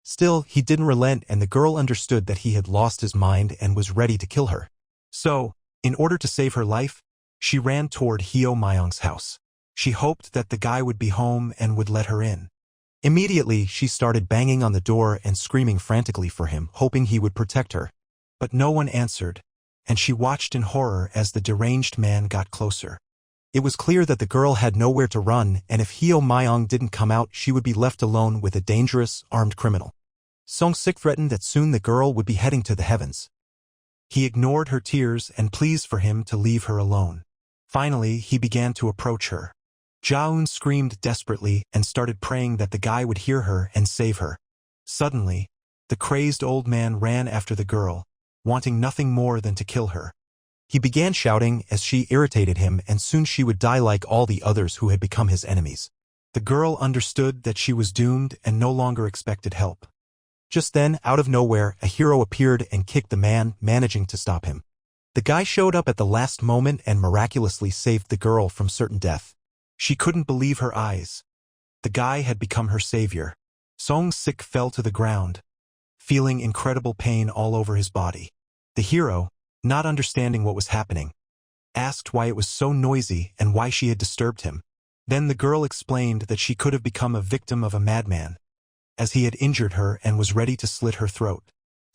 Still, he didn't relent, and the girl understood that he had lost his mind and was ready to kill her. So, in order to save her life, she ran toward Hyo Myung's house. She hoped that the guy would be home and would let her in. Immediately, she started banging on the door and screaming frantically for him, hoping he would protect her. But no one answered, and she watched in horror as the deranged man got closer. It was clear that the girl had nowhere to run, and if Hyo Myung didn't come out, she would be left alone with a dangerous, armed criminal. Song-sik threatened that soon the girl would be heading to the heavens. He ignored her tears and pleas for him to leave her alone. Finally, he began to approach her. Ja-eun screamed desperately and started praying that the guy would hear her and save her. Suddenly, the crazed old man ran after the girl, wanting nothing more than to kill her. He began shouting as she irritated him, and soon she would die like all the others who had become his enemies. The girl understood that she was doomed and no longer expected help. Just then, out of nowhere, a hero appeared and kicked the man, managing to stop him. The guy showed up at the last moment and miraculously saved the girl from certain death. She couldn't believe her eyes. The guy had become her savior. Song-sik fell to the ground, feeling incredible pain all over his body. The hero, not understanding what was happening, asked why it was so noisy and why she had disturbed him. Then the girl explained that she could have become a victim of a madman, as he had injured her and was ready to slit her throat.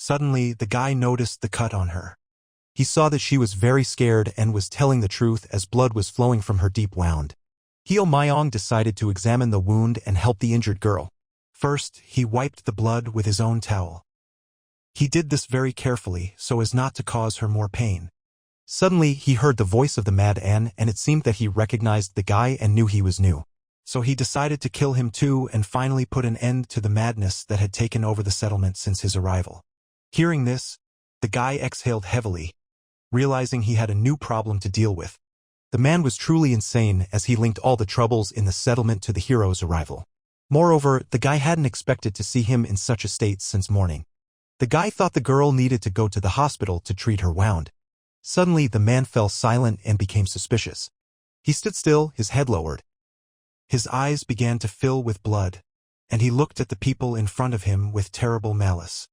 Suddenly, the guy noticed the cut on her. He saw that she was very scared and was telling the truth as blood was flowing from her deep wound. Hyo Myong decided to examine the wound and help the injured girl. First, he wiped the blood with his own towel. He did this very carefully so as not to cause her more pain. Suddenly, he heard the voice of the Mad An, and it seemed that he recognized the guy and knew he was new. So he decided to kill him too and finally put an end to the madness that had taken over the settlement since his arrival. Hearing this, the guy exhaled heavily, realizing he had a new problem to deal with. The man was truly insane as he linked all the troubles in the settlement to the hero's arrival. Moreover, the guy hadn't expected to see him in such a state since morning. The guy thought the girl needed to go to the hospital to treat her wound. Suddenly, the man fell silent and became suspicious. He stood still, his head lowered. His eyes began to fill with blood, and he looked at the people in front of him with terrible malice.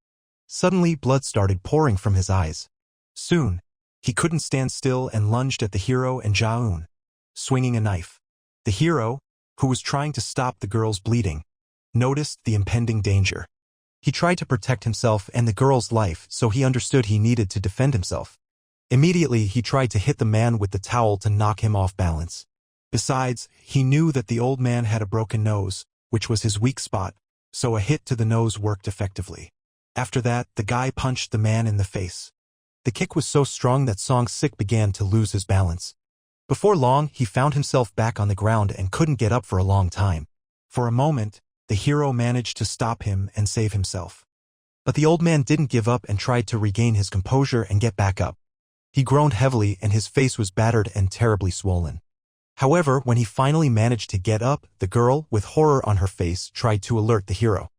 Suddenly, blood started pouring from his eyes. Soon, he couldn't stand still and lunged at the hero and Jaeun, swinging a knife. The hero, who was trying to stop the girl's bleeding, noticed the impending danger. He tried to protect himself and the girl's life, so he understood he needed to defend himself. Immediately, he tried to hit the man with the towel to knock him off balance. Besides, he knew that the old man had a broken nose, which was his weak spot, so a hit to the nose worked effectively. After that, the guy punched the man in the face. The kick was so strong that Song-sik began to lose his balance. Before long, he found himself back on the ground and couldn't get up for a long time. For a moment, the hero managed to stop him and save himself. But the old man didn't give up and tried to regain his composure and get back up. He groaned heavily and his face was battered and terribly swollen. However, when he finally managed to get up, the girl, with horror on her face, tried to alert the hero.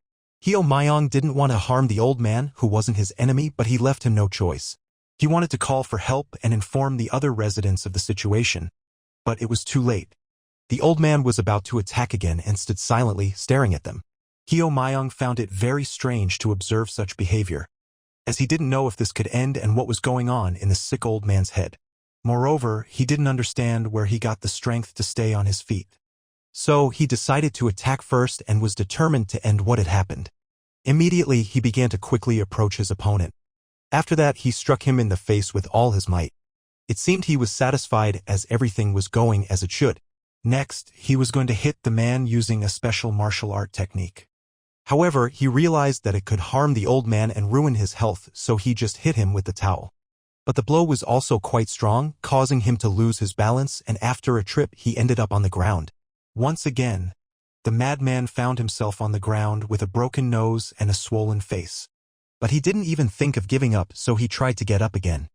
Hyo Myong didn't want to harm the old man, who wasn't his enemy, but he left him no choice. He wanted to call for help and inform the other residents of the situation. But it was too late. The old man was about to attack again and stood silently, staring at them. Hyo Myong found it very strange to observe such behavior, as he didn't know if this could end and what was going on in the sick old man's head. Moreover, he didn't understand where he got the strength to stay on his feet. So he decided to attack first and was determined to end what had happened. Immediately, he began to quickly approach his opponent. After that, he struck him in the face with all his might. It seemed he was satisfied as everything was going as it should. Next, he was going to hit the man using a special martial art technique. However, he realized that it could harm the old man and ruin his health, so he just hit him with the towel. But the blow was also quite strong, causing him to lose his balance, and after a trip he ended up on the ground. Once again, the madman found himself on the ground with a broken nose and a swollen face. But he didn't even think of giving up, so he tried to get up again.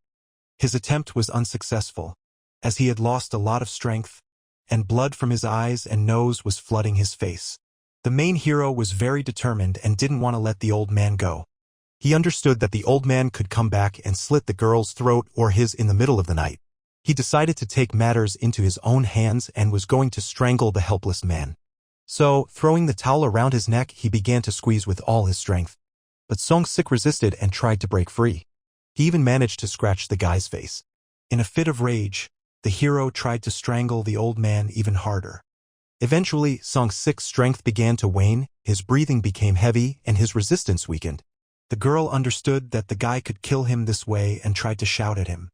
His attempt was unsuccessful, as he had lost a lot of strength, and blood from his eyes and nose was flooding his face. The main hero was very determined and didn't want to let the old man go. He understood that the old man could come back and slit the girl's throat or his in the middle of the night. He decided to take matters into his own hands and was going to strangle the helpless man. So, throwing the towel around his neck, he began to squeeze with all his strength. But Song-sik resisted and tried to break free. He even managed to scratch the guy's face. In a fit of rage, the hero tried to strangle the old man even harder. Eventually, Song-sik's strength began to wane, his breathing became heavy, and his resistance weakened. The girl understood that the guy could kill him this way and tried to shout at him.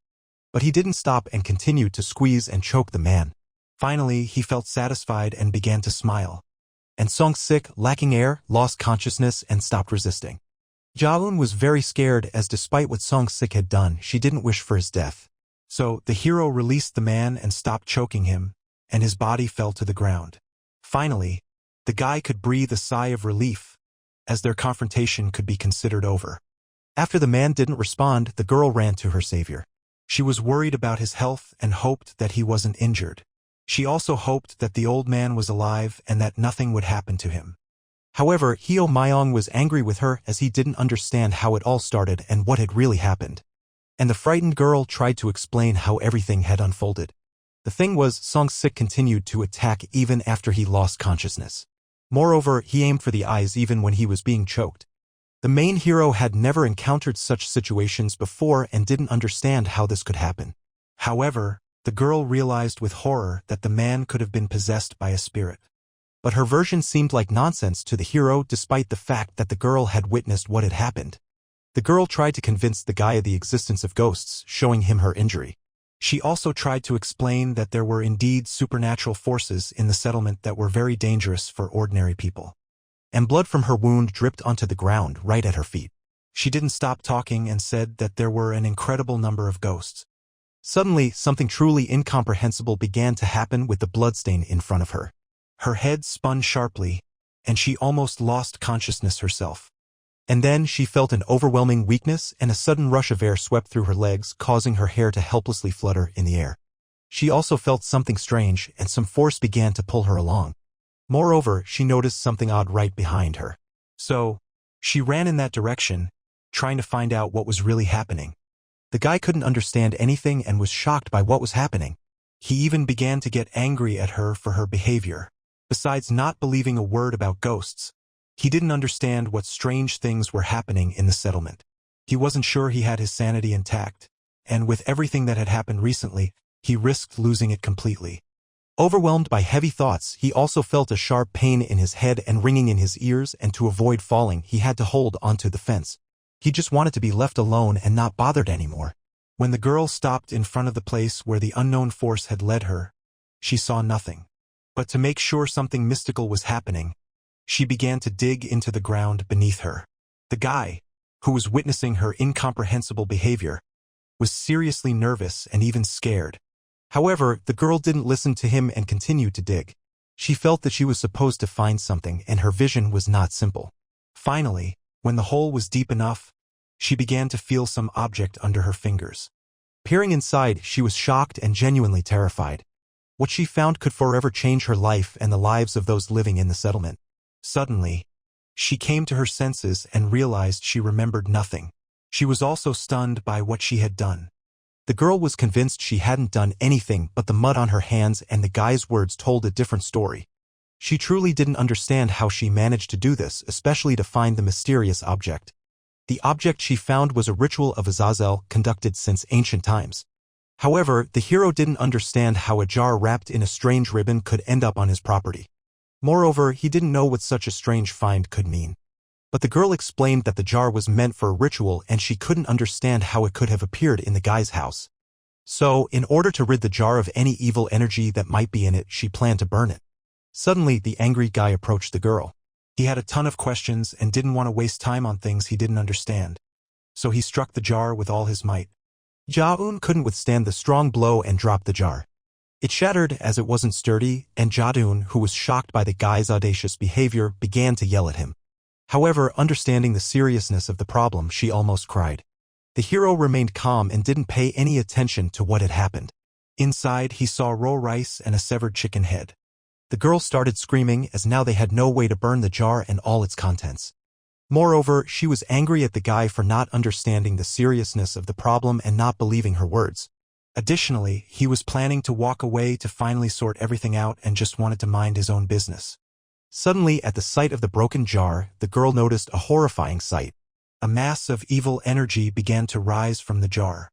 But he didn't stop and continued to squeeze and choke the man. Finally, he felt satisfied and began to smile. And Song-sik, lacking air, lost consciousness and stopped resisting. Jaeun was very scared as despite what Song-sik had done, she didn't wish for his death. So, the hero released the man and stopped choking him, and his body fell to the ground. Finally, the guy could breathe a sigh of relief, as their confrontation could be considered over. After the man didn't respond, the girl ran to her savior. She was worried about his health and hoped that he wasn't injured. She also hoped that the old man was alive and that nothing would happen to him. However, Hyo Myong was angry with her as he didn't understand how it all started and what had really happened. And the frightened girl tried to explain how everything had unfolded. The thing was, Song-sik continued to attack even after he lost consciousness. Moreover, he aimed for the eyes even when he was being choked. The main hero had never encountered such situations before and didn't understand how this could happen. However, the girl realized with horror that the man could have been possessed by a spirit. But her version seemed like nonsense to the hero despite the fact that the girl had witnessed what had happened. The girl tried to convince the guy of the existence of ghosts, showing him her injury. She also tried to explain that there were indeed supernatural forces in the settlement that were very dangerous for ordinary people. And blood from her wound dripped onto the ground right at her feet. She didn't stop talking and said that there were an incredible number of ghosts. Suddenly, something truly incomprehensible began to happen with the bloodstain in front of her. Her head spun sharply, and she almost lost consciousness herself. And then she felt an overwhelming weakness and a sudden rush of air swept through her legs, causing her hair to helplessly flutter in the air. She also felt something strange, and some force began to pull her along. Moreover, she noticed something odd right behind her. So, she ran in that direction, trying to find out what was really happening. The guy couldn't understand anything and was shocked by what was happening. He even began to get angry at her for her behavior. Besides not believing a word about ghosts, he didn't understand what strange things were happening in the settlement. He wasn't sure he had his sanity intact, and with everything that had happened recently, he risked losing it completely. Overwhelmed by heavy thoughts, he also felt a sharp pain in his head and ringing in his ears, and to avoid falling, he had to hold onto the fence. He just wanted to be left alone and not bothered anymore. When the girl stopped in front of the place where the unknown force had led her, she saw nothing. But to make sure something mystical was happening, she began to dig into the ground beneath her. The guy, who was witnessing her incomprehensible behavior, was seriously nervous and even scared. However, the girl didn't listen to him and continued to dig. She felt that she was supposed to find something, and her vision was not simple. Finally, when the hole was deep enough, she began to feel some object under her fingers. Peering inside, she was shocked and genuinely terrified. What she found could forever change her life and the lives of those living in the settlement. Suddenly, she came to her senses and realized she remembered nothing. She was also stunned by what she had done. The girl was convinced she hadn't done anything, but the mud on her hands and the guy's words told a different story. She truly didn't understand how she managed to do this, especially to find the mysterious object. The object she found was a ritual of Azazel conducted since ancient times. However, the hero didn't understand how a jar wrapped in a strange ribbon could end up on his property. Moreover, he didn't know what such a strange find could mean. But the girl explained that the jar was meant for a ritual and she couldn't understand how it could have appeared in the guy's house. So, in order to rid the jar of any evil energy that might be in it, she planned to burn it. Suddenly, the angry guy approached the girl. He had a ton of questions and didn't want to waste time on things he didn't understand. So he struck the jar with all his might. Ja-eun couldn't withstand the strong blow and dropped the jar. It shattered as it wasn't sturdy, and Ja-eun, who was shocked by the guy's audacious behavior, began to yell at him. However, understanding the seriousness of the problem, she almost cried. The hero remained calm and didn't pay any attention to what had happened. Inside, he saw raw rice and a severed chicken head. The girl started screaming as now they had no way to burn the jar and all its contents. Moreover, she was angry at the guy for not understanding the seriousness of the problem and not believing her words. Additionally, he was planning to walk away to finally sort everything out and just wanted to mind his own business. Suddenly, at the sight of the broken jar, the girl noticed a horrifying sight. A mass of evil energy began to rise from the jar.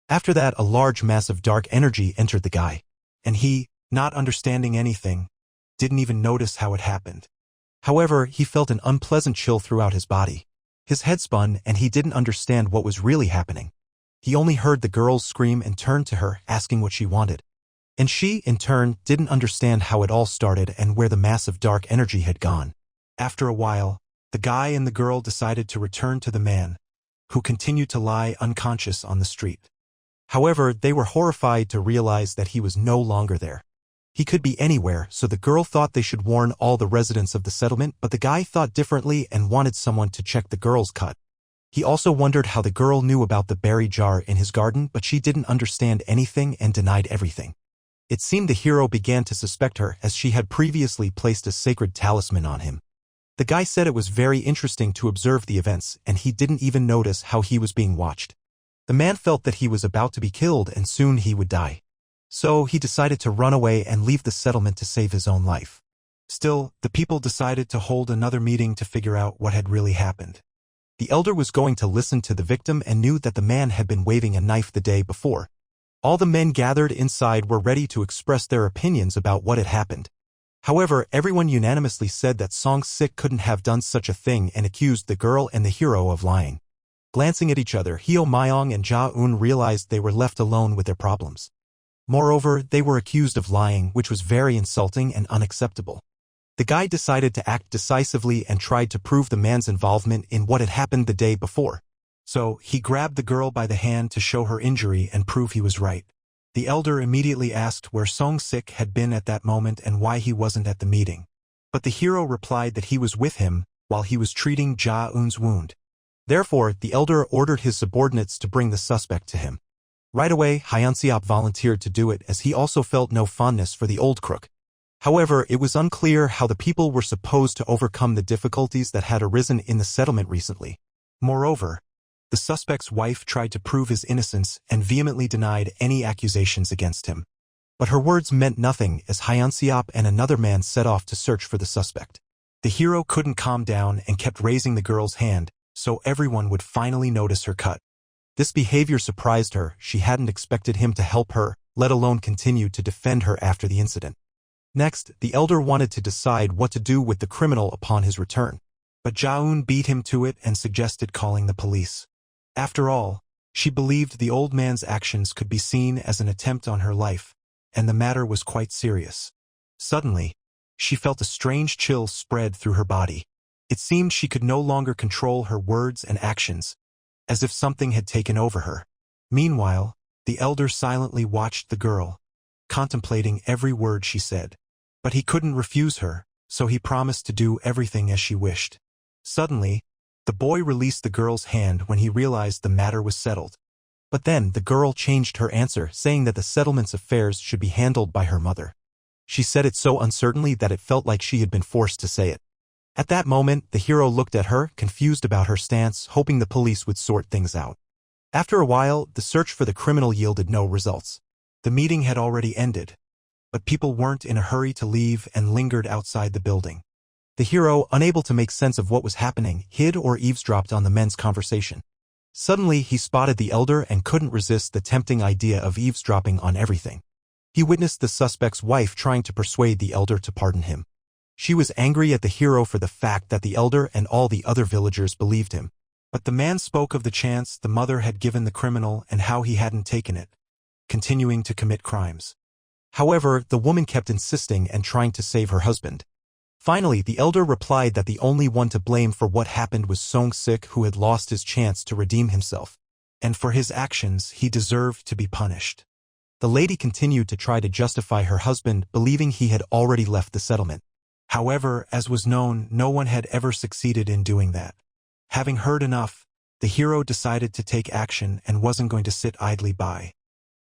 After that, a large mass of dark energy entered the guy. And he, not understanding anything, didn't even notice how it happened. However, he felt an unpleasant chill throughout his body. His head spun and he didn't understand what was really happening. He only heard the girls scream and turned to her, asking what she wanted. And she, in turn, didn't understand how it all started and where the mass of dark energy had gone. After a while, the guy and the girl decided to return to the man, who continued to lie unconscious on the street. However, they were horrified to realize that he was no longer there. He could be anywhere, so the girl thought they should warn all the residents of the settlement, but the guy thought differently and wanted someone to check the girl's cut. He also wondered how the girl knew about the berry jar in his garden, but she didn't understand anything and denied everything. It seemed the hero began to suspect her, as she had previously placed a sacred talisman on him. The guy said it was very interesting to observe the events, and he didn't even notice how he was being watched. The man felt that he was about to be killed and soon he would die. So he decided to run away and leave the settlement to save his own life. Still, the people decided to hold another meeting to figure out what had really happened. The elder was going to listen to the victim and knew that the man had been waving a knife the day before. All the men gathered inside were ready to express their opinions about what had happened. However, everyone unanimously said that Song-sik couldn't have done such a thing and accused the girl and the hero of lying. Glancing at each other, Hyo Myong and Ja-eun realized they were left alone with their problems. Moreover, they were accused of lying, which was very insulting and unacceptable. The guy decided to act decisively and tried to prove the man's involvement in what had happened the day before. So, he grabbed the girl by the hand to show her injury and prove he was right. The elder immediately asked where Song-sik had been at that moment and why he wasn't at the meeting. But the hero replied that he was with him while he was treating Ja-eun's wound. Therefore, the elder ordered his subordinates to bring the suspect to him. Right away, Hyunseop volunteered to do it as he also felt no fondness for the old crook. However, it was unclear how the people were supposed to overcome the difficulties that had arisen in the settlement recently. Moreover, the suspect's wife tried to prove his innocence and vehemently denied any accusations against him. But her words meant nothing as Hyunseop and another man set off to search for the suspect. The hero couldn't calm down and kept raising the girl's hand, so everyone would finally notice her cut. This behavior surprised her. She hadn't expected him to help her, let alone continue to defend her after the incident. Next, the elder wanted to decide what to do with the criminal upon his return. But Ja-eun beat him to it and suggested calling the police. After all, she believed the old man's actions could be seen as an attempt on her life, and the matter was quite serious. Suddenly, she felt a strange chill spread through her body. It seemed she could no longer control her words and actions, as if something had taken over her. Meanwhile, the elder silently watched the girl, contemplating every word she said. But he couldn't refuse her, so he promised to do everything as she wished. Suddenly, the boy released the girl's hand when he realized the matter was settled. But then the girl changed her answer, saying that the settlement's affairs should be handled by her mother. She said it so uncertainly that it felt like she had been forced to say it. At that moment, the hero looked at her, confused about her stance, hoping the police would sort things out. After a while, the search for the criminal yielded no results. The meeting had already ended, but people weren't in a hurry to leave and lingered outside the building. The hero, unable to make sense of what was happening, hid or eavesdropped on the men's conversation. Suddenly, he spotted the elder and couldn't resist the tempting idea of eavesdropping on everything. He witnessed the suspect's wife trying to persuade the elder to pardon him. She was angry at the hero for the fact that the elder and all the other villagers believed him. But the man spoke of the chance the mother had given the criminal and how he hadn't taken it, continuing to commit crimes. However, the woman kept insisting and trying to save her husband. Finally, the elder replied that the only one to blame for what happened was Song-sik, who had lost his chance to redeem himself, and for his actions he deserved to be punished. The lady continued to try to justify her husband, believing he had already left the settlement. However, as was known, no one had ever succeeded in doing that. Having heard enough, the hero decided to take action and wasn't going to sit idly by.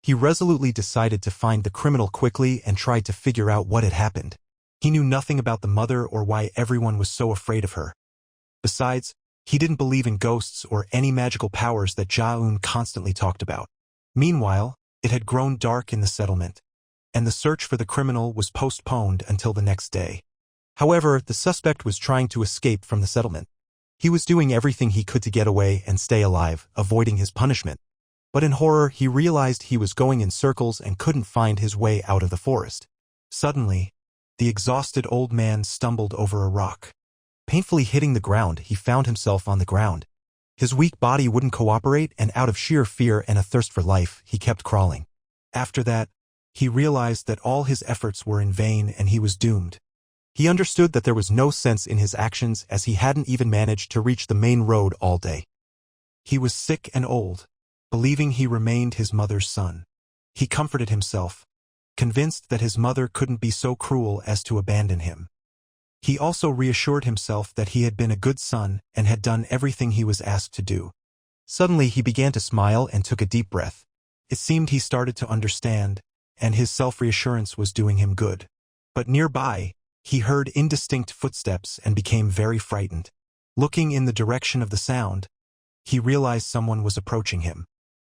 He resolutely decided to find the criminal quickly and tried to figure out what had happened. He knew nothing about the mother or why everyone was so afraid of her. Besides, he didn't believe in ghosts or any magical powers that Ja-eun constantly talked about. Meanwhile, it had grown dark in the settlement, and the search for the criminal was postponed until the next day. However, the suspect was trying to escape from the settlement. He was doing everything he could to get away and stay alive, avoiding his punishment. But in horror, he realized he was going in circles and couldn't find his way out of the forest. Suddenly, the exhausted old man stumbled over a rock. Painfully hitting the ground, he found himself on the ground. His weak body wouldn't cooperate, and out of sheer fear and a thirst for life, he kept crawling. After that, he realized that all his efforts were in vain and he was doomed. He understood that there was no sense in his actions as he hadn't even managed to reach the main road all day. He was sick and old, believing he remained his mother's son. He comforted himself, convinced that his mother couldn't be so cruel as to abandon him. He also reassured himself that he had been a good son and had done everything he was asked to do. Suddenly he began to smile and took a deep breath. It seemed he started to understand, and his self-reassurance was doing him good. But nearby, he heard indistinct footsteps and became very frightened. Looking in the direction of the sound, he realized someone was approaching him.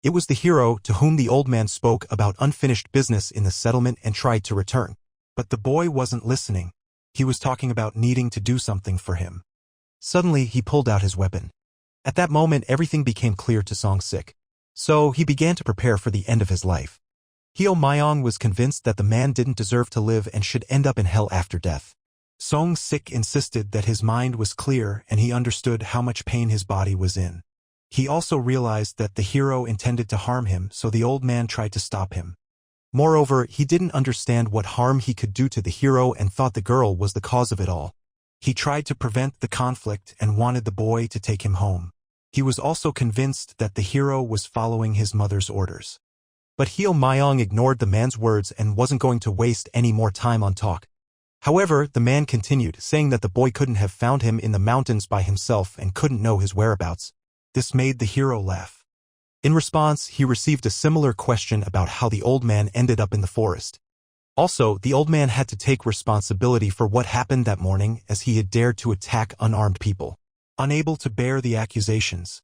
It was the hero to whom the old man spoke about unfinished business in the settlement and tried to return. But the boy wasn't listening. He was talking about needing to do something for him. Suddenly, he pulled out his weapon. At that moment, everything became clear to Song-sik. So he began to prepare for the end of his life. Hyo Myong was convinced that the man didn't deserve to live and should end up in hell after death. Song-sik insisted that his mind was clear and he understood how much pain his body was in. He also realized that the hero intended to harm him, so the old man tried to stop him. Moreover, he didn't understand what harm he could do to the hero and thought the girl was the cause of it all. He tried to prevent the conflict and wanted the boy to take him home. He was also convinced that the hero was following his mother's orders. But Hyo Myong ignored the man's words and wasn't going to waste any more time on talk. However, the man continued, saying that the boy couldn't have found him in the mountains by himself and couldn't know his whereabouts. This made the hero laugh. In response, he received a similar question about how the old man ended up in the forest. Also, the old man had to take responsibility for what happened that morning, as he had dared to attack unarmed people. Unable to bear the accusations,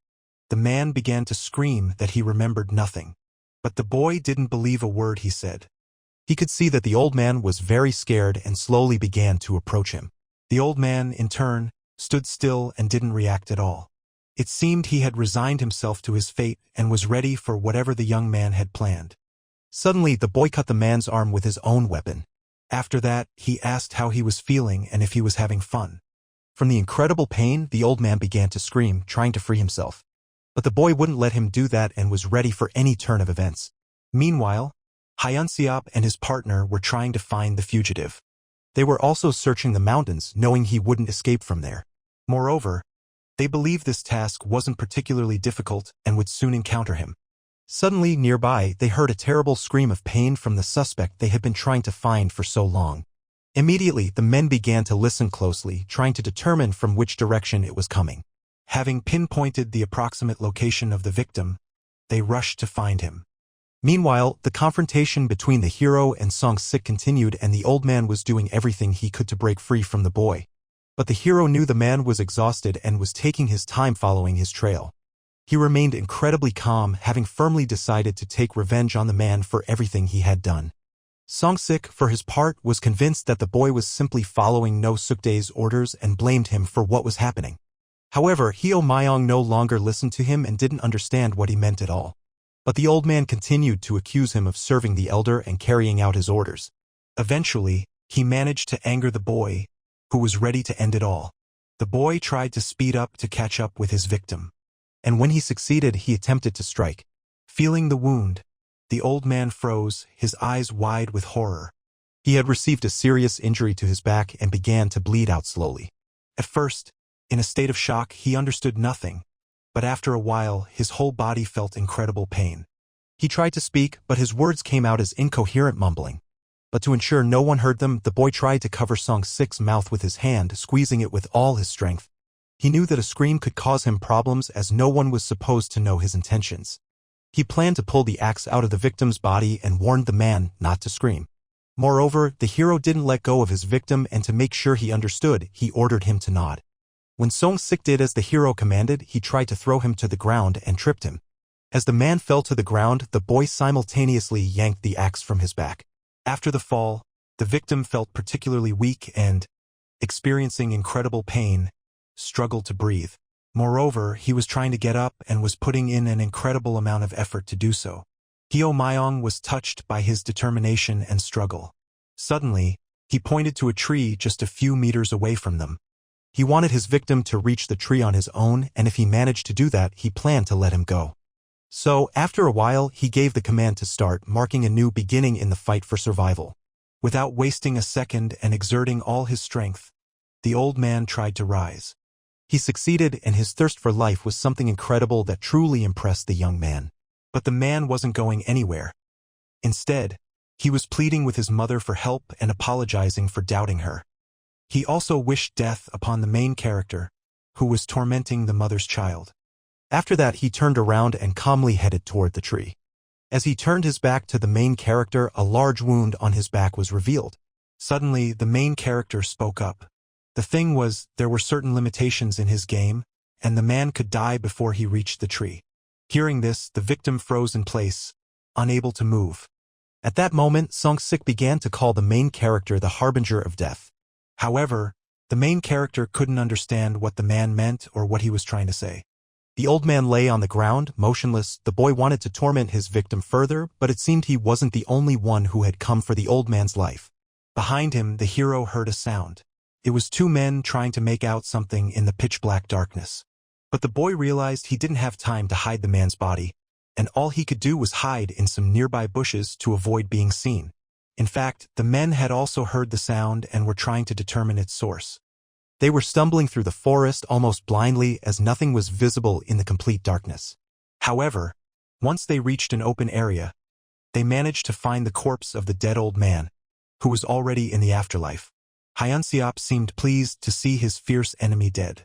the man began to scream that he remembered nothing. But the boy didn't believe a word he said. He could see that the old man was very scared and slowly began to approach him. The old man, in turn, stood still and didn't react at all. It seemed he had resigned himself to his fate and was ready for whatever the young man had planned. Suddenly, the boy cut the man's arm with his own weapon. After that, he asked how he was feeling and if he was having fun. From the incredible pain, the old man began to scream, trying to free himself. But the boy wouldn't let him do that and was ready for any turn of events. Meanwhile, Hyunseop and his partner were trying to find the fugitive. They were also searching the mountains, knowing he wouldn't escape from there. Moreover, they believed this task wasn't particularly difficult and would soon encounter him. Suddenly, nearby, they heard a terrible scream of pain from the suspect they had been trying to find for so long. Immediately, the men began to listen closely, trying to determine from which direction it was coming. Having pinpointed the approximate location of the victim, they rushed to find him. Meanwhile, the confrontation between the hero and Song-sik continued, and the old man was doing everything he could to break free from the boy. But the hero knew the man was exhausted and was taking his time following his trail. He remained incredibly calm, having firmly decided to take revenge on the man for everything he had done. Song-sik, for his part, was convinced that the boy was simply following No Suk-dae's orders and blamed him for what was happening. However, Hyo Myong no longer listened to him and didn't understand what he meant at all. But the old man continued to accuse him of serving the elder and carrying out his orders. Eventually, he managed to anger the boy, who was ready to end it all. The boy tried to speed up to catch up with his victim. And when he succeeded, he attempted to strike. Feeling the wound, the old man froze, his eyes wide with horror. He had received a serious injury to his back and began to bleed out slowly. At first, in a state of shock, he understood nothing. But after a while, his whole body felt incredible pain. He tried to speak, but his words came out as incoherent mumbling. But to ensure no one heard them, the boy tried to cover Song-sik's mouth with his hand, squeezing it with all his strength. He knew that a scream could cause him problems, as no one was supposed to know his intentions. He planned to pull the axe out of the victim's body and warned the man not to scream. Moreover, the hero didn't let go of his victim, and to make sure he understood, he ordered him to nod. When Song-sik did as the hero commanded, he tried to throw him to the ground and tripped him. As the man fell to the ground, the boy simultaneously yanked the axe from his back. After the fall, the victim felt particularly weak and, experiencing incredible pain, struggled to breathe. Moreover, he was trying to get up and was putting in an incredible amount of effort to do so. Hyo Myong was touched by his determination and struggle. Suddenly, he pointed to a tree just a few meters away from them. He wanted his victim to reach the tree on his own, and if he managed to do that, he planned to let him go. So, after a while, he gave the command to start, marking a new beginning in the fight for survival. Without wasting a second and exerting all his strength, the old man tried to rise. He succeeded, and his thirst for life was something incredible that truly impressed the young man. But the man wasn't going anywhere. Instead, he was pleading with his mother for help and apologizing for doubting her. He also wished death upon the main character, who was tormenting the mother's child. After that, he turned around and calmly headed toward the tree. As he turned his back to the main character, a large wound on his back was revealed. Suddenly, the main character spoke up. The thing was, there were certain limitations in his game, and the man could die before he reached the tree. Hearing this, the victim froze in place, unable to move. At that moment, Song-sik began to call the main character the harbinger of death. However, the main character couldn't understand what the man meant or what he was trying to say. The old man lay on the ground, motionless. The boy wanted to torment his victim further, but it seemed he wasn't the only one who had come for the old man's life. Behind him, the hero heard a sound. It was two men trying to make out something in the pitch-black darkness. But the boy realized he didn't have time to hide the man's body, and all he could do was hide in some nearby bushes to avoid being seen. In fact, the men had also heard the sound and were trying to determine its source. They were stumbling through the forest almost blindly as nothing was visible in the complete darkness. However, once they reached an open area, they managed to find the corpse of the dead old man, who was already in the afterlife. Hyunseop seemed pleased to see his fierce enemy dead.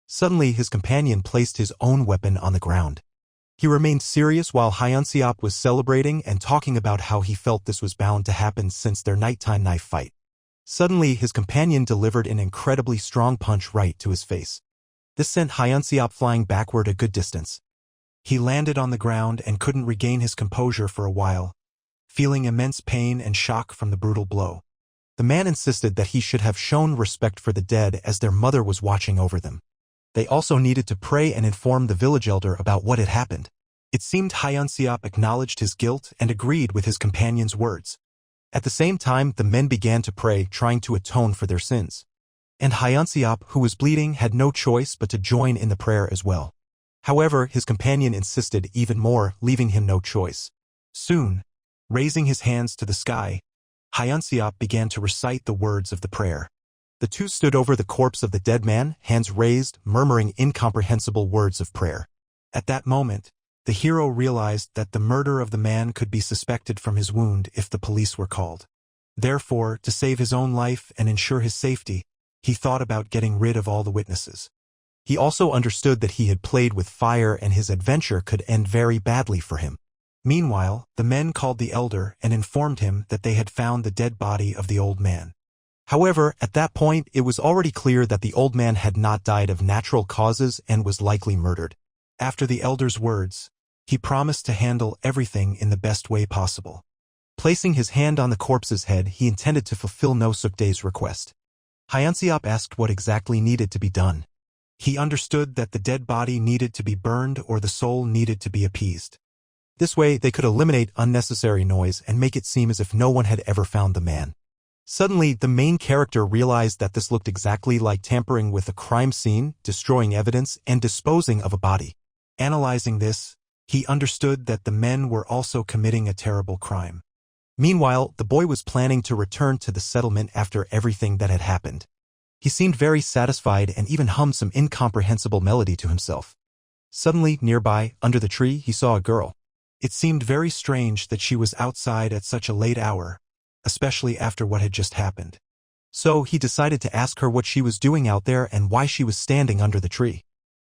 Suddenly his companion placed his own weapon on the ground. He remained serious while Hyunseop was celebrating and talking about how he felt this was bound to happen since their nighttime knife fight. Suddenly his companion delivered an incredibly strong punch right to his face. This sent Hyunseop flying backward a good distance. He landed on the ground and couldn't regain his composure for a while, feeling immense pain and shock from the brutal blow. The man insisted that he should have shown respect for the dead as their mother was watching over them. They also needed to pray and inform the village elder about what had happened. It seemed Hyunseop acknowledged his guilt and agreed with his companion's words. At the same time, the men began to pray, trying to atone for their sins. And Hyunseop, who was bleeding, had no choice but to join in the prayer as well. However, his companion insisted even more, leaving him no choice. Soon, raising his hands to the sky, Hyunseop began to recite the words of the prayer. The two stood over the corpse of the dead man, hands raised, murmuring incomprehensible words of prayer. At that moment, the hero realized that the murder of the man could be suspected from his wound if the police were called. Therefore, to save his own life and ensure his safety, he thought about getting rid of all the witnesses. He also understood that he had played with fire and his adventure could end very badly for him. Meanwhile, the men called the elder and informed him that they had found the dead body of the old man. However, at that point, it was already clear that the old man had not died of natural causes and was likely murdered. After the elder's words, he promised to handle everything in the best way possible. Placing his hand on the corpse's head, he intended to fulfill No Sukdae's request. Hyunseop asked what exactly needed to be done. He understood that the dead body needed to be burned or the soul needed to be appeased. This way, they could eliminate unnecessary noise and make it seem as if no one had ever found the man. Suddenly, the main character realized that this looked exactly like tampering with a crime scene, destroying evidence, and disposing of a body. Analyzing this, he understood that the men were also committing a terrible crime. Meanwhile, the boy was planning to return to the settlement after everything that had happened. He seemed very satisfied and even hummed some incomprehensible melody to himself. Suddenly, nearby, under the tree, he saw a girl. It seemed very strange that she was outside at such a late hour, especially after what had just happened. So he decided to ask her what she was doing out there and why she was standing under the tree.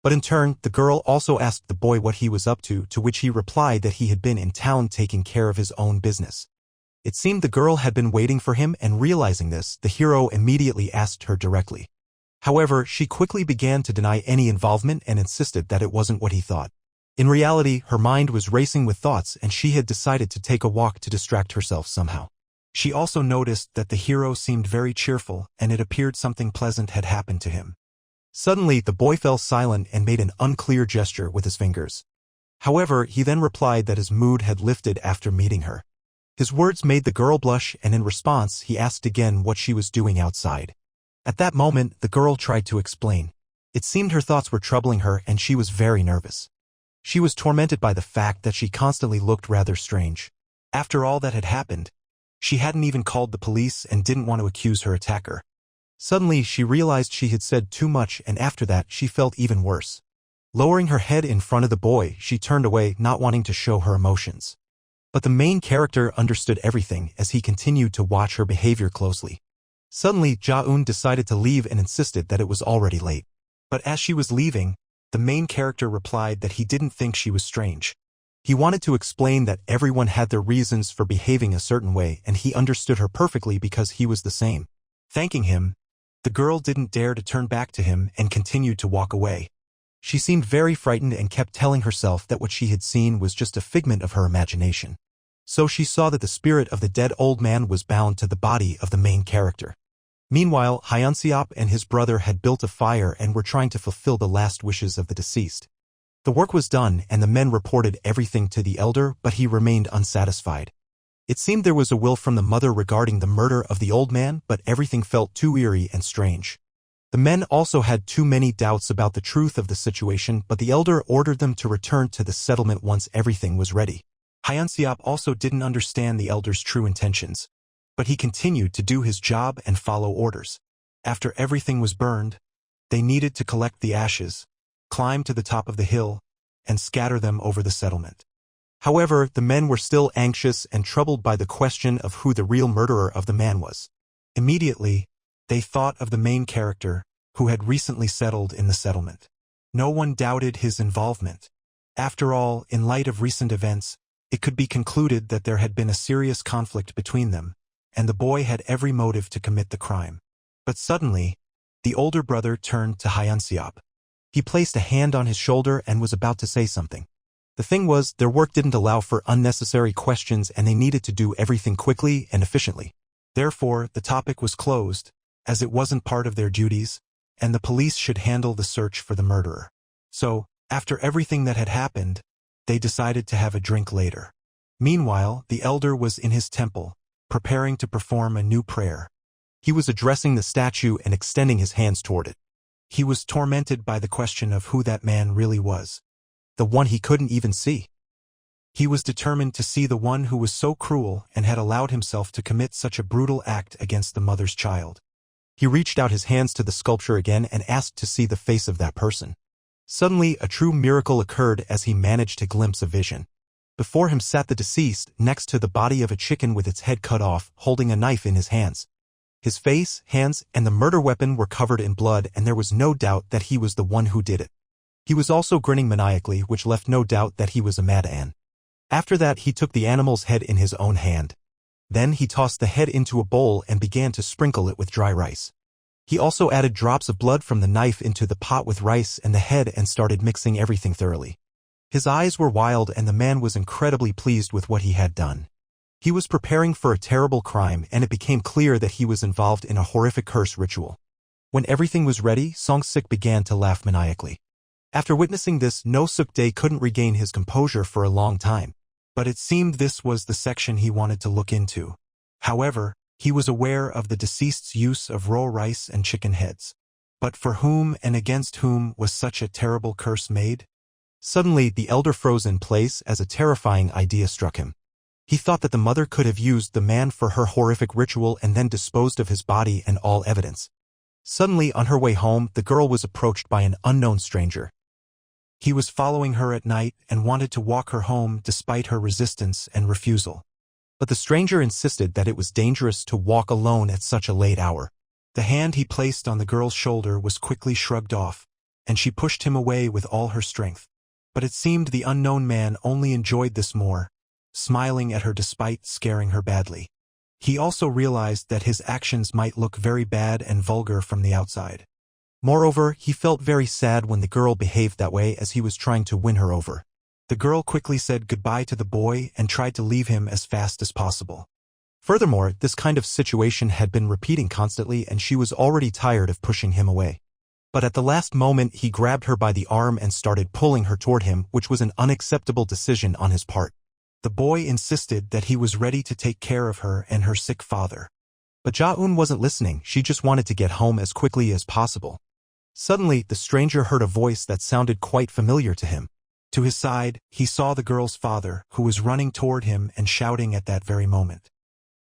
But in turn, the girl also asked the boy what he was up to which he replied that he had been in town taking care of his own business. It seemed the girl had been waiting for him, and realizing this, the hero immediately asked her directly. However, she quickly began to deny any involvement and insisted that it wasn't what he thought. In reality, her mind was racing with thoughts and she had decided to take a walk to distract herself somehow. She also noticed that the hero seemed very cheerful and it appeared something pleasant had happened to him. Suddenly, the boy fell silent and made an unclear gesture with his fingers. However, he then replied that his mood had lifted after meeting her. His words made the girl blush, and in response, he asked again what she was doing outside. At that moment, the girl tried to explain. It seemed her thoughts were troubling her and she was very nervous. She was tormented by the fact that she constantly looked rather strange. After all that had happened, she hadn't even called the police and didn't want to accuse her attacker. Suddenly, she realized she had said too much, and after that, she felt even worse. Lowering her head in front of the boy, she turned away, not wanting to show her emotions. But the main character understood everything as he continued to watch her behavior closely. Suddenly, Ja-eun decided to leave and insisted that it was already late. But as she was leaving, the main character replied that he didn't think she was strange. He wanted to explain that everyone had their reasons for behaving a certain way and he understood her perfectly because he was the same. Thanking him, the girl didn't dare to turn back to him and continued to walk away. She seemed very frightened and kept telling herself that what she had seen was just a figment of her imagination. So she saw that the spirit of the dead old man was bound to the body of the main character. Meanwhile, Hyunseop and his brother had built a fire and were trying to fulfill the last wishes of the deceased. The work was done and the men reported everything to the elder, but he remained unsatisfied. It seemed there was a will from the mother regarding the murder of the old man, but everything felt too eerie and strange. The men also had too many doubts about the truth of the situation, but the elder ordered them to return to the settlement once everything was ready. Hyunseop also didn't understand the elder's true intentions, but he continued to do his job and follow orders. After everything was burned, they needed to collect the ashes, climb to the top of the hill, and scatter them over the settlement. However, the men were still anxious and troubled by the question of who the real murderer of the man was. Immediately, they thought of the main character, who had recently settled in the settlement. No one doubted his involvement. After all, in light of recent events, it could be concluded that there had been a serious conflict between them, and the boy had every motive to commit the crime. But suddenly, the older brother turned to Hyunseop. He placed a hand on his shoulder and was about to say something. The thing was, their work didn't allow for unnecessary questions and they needed to do everything quickly and efficiently. Therefore, the topic was closed, as it wasn't part of their duties, and the police should handle the search for the murderer. So, after everything that had happened, they decided to have a drink later. Meanwhile, the elder was in his temple, preparing to perform a new prayer. He was addressing the statue and extending his hands toward it. He was tormented by the question of who that man really was, the one he couldn't even see. He was determined to see the one who was so cruel and had allowed himself to commit such a brutal act against the mother's child. He reached out his hands to the sculpture again and asked to see the face of that person. Suddenly, a true miracle occurred as he managed to glimpse a vision. Before him sat the deceased, next to the body of a chicken with its head cut off, holding a knife in his hands. His face, hands, and the murder weapon were covered in blood, and there was no doubt that he was the one who did it. He was also grinning maniacally, which left no doubt that he was a madman. After that, he took the animal's head in his own hand. Then he tossed the head into a bowl and began to sprinkle it with dry rice. He also added drops of blood from the knife into the pot with rice and the head and started mixing everything thoroughly. His eyes were wild and the man was incredibly pleased with what he had done. He was preparing for a terrible crime and it became clear that he was involved in a horrific curse ritual. When everything was ready, Song-sik began to laugh maniacally. After witnessing this, No-suk-dae couldn't regain his composure for a long time. But it seemed this was the section he wanted to look into. However, he was aware of the deceased's use of raw rice and chicken heads. But for whom and against whom was such a terrible curse made? Suddenly, the elder froze in place as a terrifying idea struck him. He thought that the mother could have used the man for her horrific ritual and then disposed of his body and all evidence. Suddenly, on her way home, the girl was approached by an unknown stranger. He was following her at night and wanted to walk her home despite her resistance and refusal. But the stranger insisted that it was dangerous to walk alone at such a late hour. The hand he placed on the girl's shoulder was quickly shrugged off, and she pushed him away with all her strength. But it seemed the unknown man only enjoyed this more, smiling at her despite scaring her badly. He also realized that his actions might look very bad and vulgar from the outside. Moreover, he felt very sad when the girl behaved that way as he was trying to win her over. The girl quickly said goodbye to the boy and tried to leave him as fast as possible. Furthermore, this kind of situation had been repeating constantly and she was already tired of pushing him away. But at the last moment he grabbed her by the arm and started pulling her toward him, which was an unacceptable decision on his part. The boy insisted that he was ready to take care of her and her sick father. But Ja-eun wasn't listening, she just wanted to get home as quickly as possible. Suddenly, the stranger heard a voice that sounded quite familiar to him. To his side, he saw the girl's father, who was running toward him and shouting at that very moment.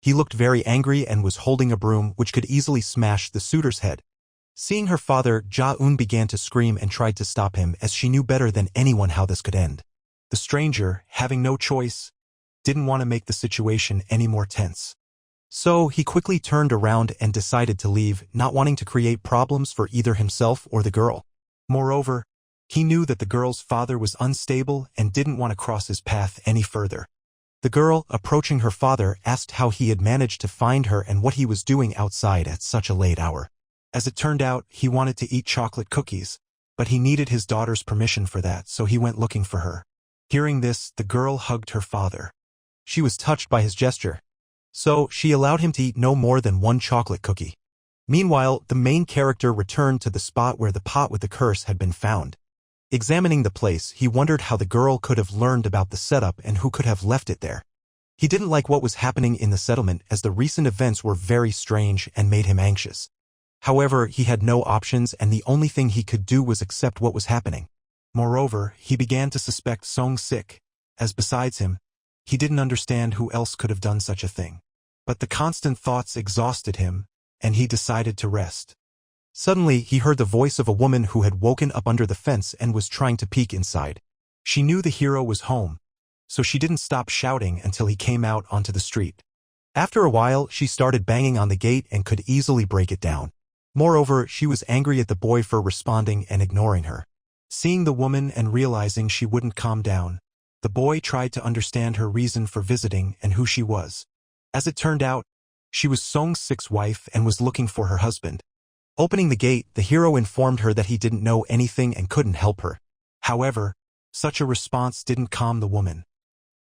He looked very angry and was holding a broom which could easily smash the suitor's head. Seeing her father, Ja-eun began to scream and tried to stop him as she knew better than anyone how this could end. The stranger, having no choice, didn't want to make the situation any more tense. So he quickly turned around and decided to leave, not wanting to create problems for either himself or the girl. Moreover, he knew that the girl's father was unstable and didn't want to cross his path any further. The girl, approaching her father, asked how he had managed to find her and what he was doing outside at such a late hour. As it turned out, he wanted to eat chocolate cookies, but he needed his daughter's permission for that, so he went looking for her. Hearing this, the girl hugged her father. She was touched by his gesture. So, she allowed him to eat no more than one chocolate cookie. Meanwhile, the main character returned to the spot where the pot with the curse had been found. Examining the place, he wondered how the girl could have learned about the setup and who could have left it there. He didn't like what was happening in the settlement as the recent events were very strange and made him anxious. However, he had no options and the only thing he could do was accept what was happening. Moreover, he began to suspect Song-sik, as besides him, he didn't understand who else could have done such a thing. But the constant thoughts exhausted him, and he decided to rest. Suddenly, he heard the voice of a woman who had woken up under the fence and was trying to peek inside. She knew the hero was home, so she didn't stop shouting until he came out onto the street. After a while, she started banging on the gate and could easily break it down. Moreover, she was angry at the boy for responding and ignoring her. Seeing the woman and realizing she wouldn't calm down, the boy tried to understand her reason for visiting and who she was. As it turned out, she was Song-sik's wife and was looking for her husband. Opening the gate, the hero informed her that he didn't know anything and couldn't help her. However, such a response didn't calm the woman.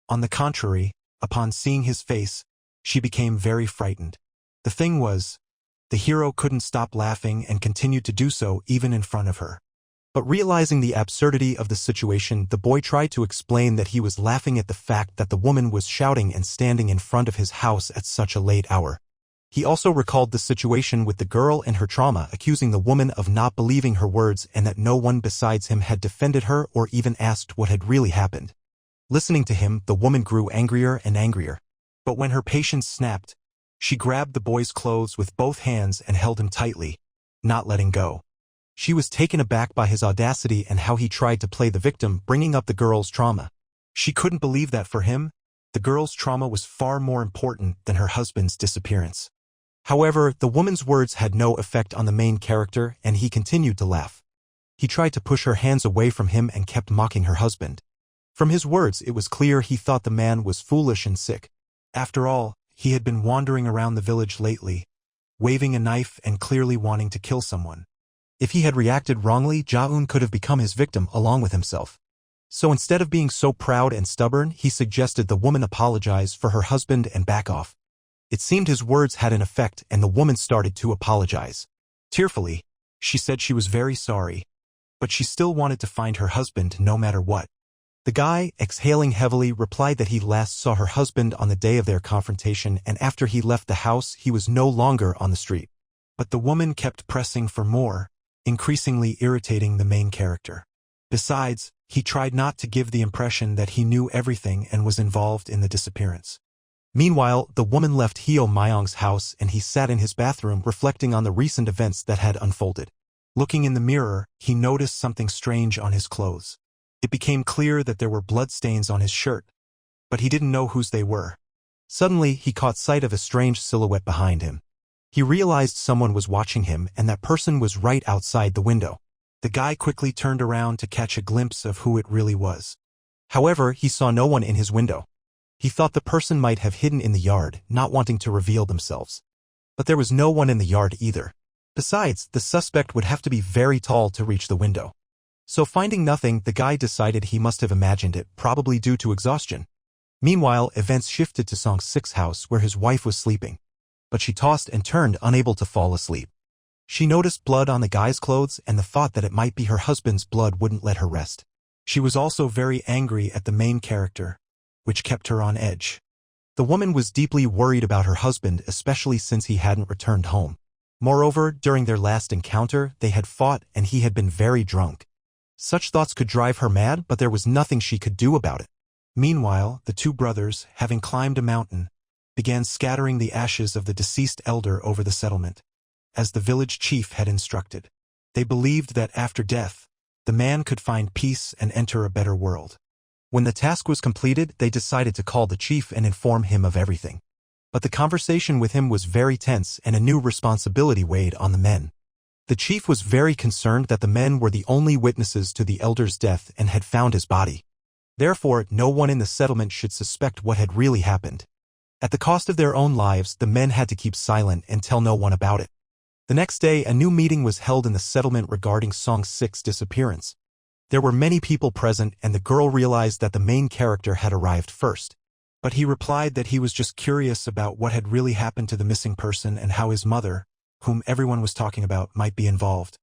On the contrary, upon seeing his face, she became very frightened. The thing was, the hero couldn't stop laughing and continued to do so even in front of her. But realizing the absurdity of the situation, the boy tried to explain that he was laughing at the fact that the woman was shouting and standing in front of his house at such a late hour. He also recalled the situation with the girl and her trauma, accusing the woman of not believing her words and that no one besides him had defended her or even asked what had really happened. Listening to him, the woman grew angrier and angrier. But when her patience snapped, she grabbed the boy's clothes with both hands and held him tightly, not letting go. She was taken aback by his audacity and how he tried to play the victim, bringing up the girl's trauma. She couldn't believe that for him, the girl's trauma was far more important than her husband's disappearance. However, the woman's words had no effect on the main character and he continued to laugh. He tried to push her hands away from him and kept mocking her husband. From his words, it was clear he thought the man was foolish and sick. After all, he had been wandering around the village lately, waving a knife and clearly wanting to kill someone. If he had reacted wrongly, Ja-eun could have become his victim along with himself. So instead of being so proud and stubborn, he suggested the woman apologize for her husband and back off. It seemed his words had an effect and the woman started to apologize. Tearfully, she said she was very sorry, but she still wanted to find her husband no matter what. The guy, exhaling heavily, replied that he last saw her husband on the day of their confrontation and after he left the house he was no longer on the street. But the woman kept pressing for more, increasingly irritating the main character. Besides, he tried not to give the impression that he knew everything and was involved in the disappearance. Meanwhile, the woman left Hyo Myong's house and he sat in his bathroom reflecting on the recent events that had unfolded. Looking in the mirror, he noticed something strange on his clothes. It became clear that there were bloodstains on his shirt, but he didn't know whose they were. Suddenly, he caught sight of a strange silhouette behind him. He realized someone was watching him and that person was right outside the window. The guy quickly turned around to catch a glimpse of who it really was. However, he saw no one in his window. He thought the person might have hidden in the yard, not wanting to reveal themselves. But there was no one in the yard either. Besides, the suspect would have to be very tall to reach the window. So finding nothing, the guy decided he must have imagined it, probably due to exhaustion. Meanwhile, events shifted to Song-sik's house where his wife was sleeping. But she tossed and turned, unable to fall asleep. She noticed blood on the guy's clothes and the thought that it might be her husband's blood wouldn't let her rest. She was also very angry at the main character, which kept her on edge. The woman was deeply worried about her husband, especially since he hadn't returned home. Moreover, during their last encounter, they had fought and he had been very drunk. Such thoughts could drive her mad, but there was nothing she could do about it. Meanwhile, the two brothers, having climbed a mountain, began scattering the ashes of the deceased elder over the settlement, as the village chief had instructed. They believed that after death, the man could find peace and enter a better world. When the task was completed, they decided to call the chief and inform him of everything. But the conversation with him was very tense and a new responsibility weighed on the men. The chief was very concerned that the men were the only witnesses to the elder's death and had found his body. Therefore, no one in the settlement should suspect what had really happened. At the cost of their own lives, the men had to keep silent and tell no one about it. The next day, a new meeting was held in the settlement regarding Song-sik's disappearance. There were many people present and the girl realized that the main character had arrived first. But he replied that he was just curious about what had really happened to the missing person and how his mother, whom everyone was talking about, might be involved.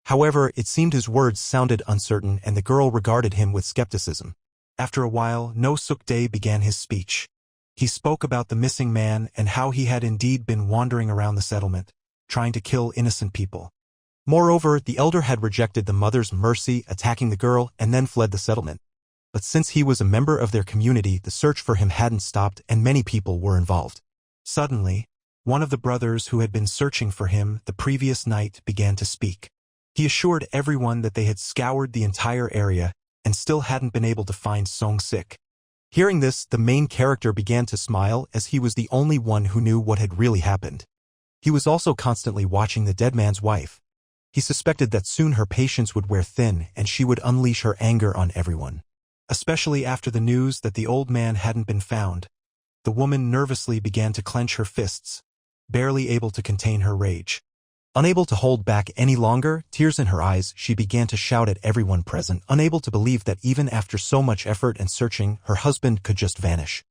However, it seemed his words sounded uncertain and the girl regarded him with skepticism. After a while, No Suk-dae began his speech. He spoke about the missing man and how he had indeed been wandering around the settlement. trying to kill innocent people. Moreover, the elder had rejected the mother's mercy, attacking the girl, and then fled the settlement. But since he was a member of their community, the search for him hadn't stopped and many people were involved. Suddenly, one of the brothers who had been searching for him the previous night began to speak. He assured everyone that they had scoured the entire area and still hadn't been able to find Song-sik. Hearing this, the main character began to smile as he was the only one who knew what had really happened. He was also constantly watching the dead man's wife. He suspected that soon her patience would wear thin and she would unleash her anger on everyone. Especially after the news that the old man hadn't been found. The woman nervously began to clench her fists, barely able to contain her rage. Unable to hold back any longer, tears in her eyes, she began to shout at everyone present, unable to believe that even after so much effort and searching, her husband could just vanish.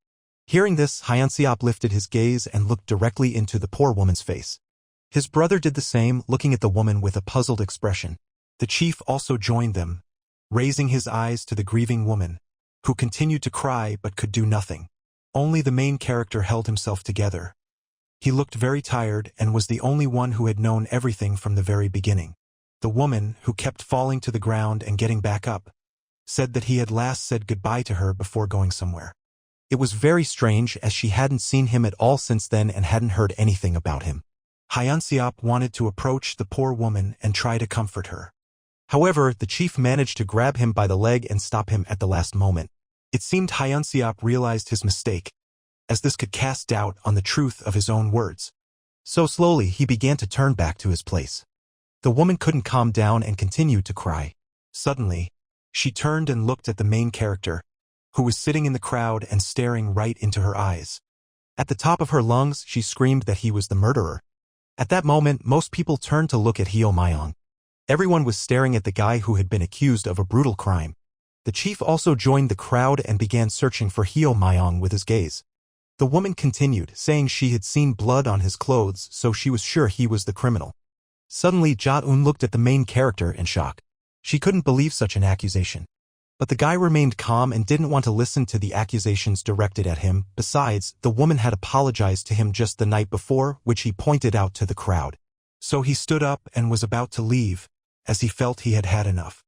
Hearing this, Hyunseop lifted his gaze and looked directly into the poor woman's face. His brother did the same, looking at the woman with a puzzled expression. The chief also joined them, raising his eyes to the grieving woman, who continued to cry but could do nothing. Only the main character held himself together. He looked very tired and was the only one who had known everything from the very beginning. The woman, who kept falling to the ground and getting back up, said that he had last said goodbye to her before going somewhere. It was very strange as she hadn't seen him at all since then and hadn't heard anything about him. Hyunseop wanted to approach the poor woman and try to comfort her. However, the chief managed to grab him by the leg and stop him at the last moment. It seemed Hyunseop realized his mistake, as this could cast doubt on the truth of his own words. So slowly he began to turn back to his place. The woman couldn't calm down and continued to cry. Suddenly, she turned and looked at the main character, who was sitting in the crowd and staring right into her eyes. At the top of her lungs, she screamed that he was the murderer. At that moment, most people turned to look at Hyo Myong. Everyone was staring at the guy who had been accused of a brutal crime. The chief also joined the crowd and began searching for Hyo Myong with his gaze. The woman continued, saying she had seen blood on his clothes, so she was sure he was the criminal. Suddenly, Ja-eun looked at the main character in shock. She couldn't believe such an accusation. But the guy remained calm and didn't want to listen to the accusations directed at him. Besides, the woman had apologized to him just the night before, which he pointed out to the crowd. So he stood up and was about to leave, as he felt he had had enough.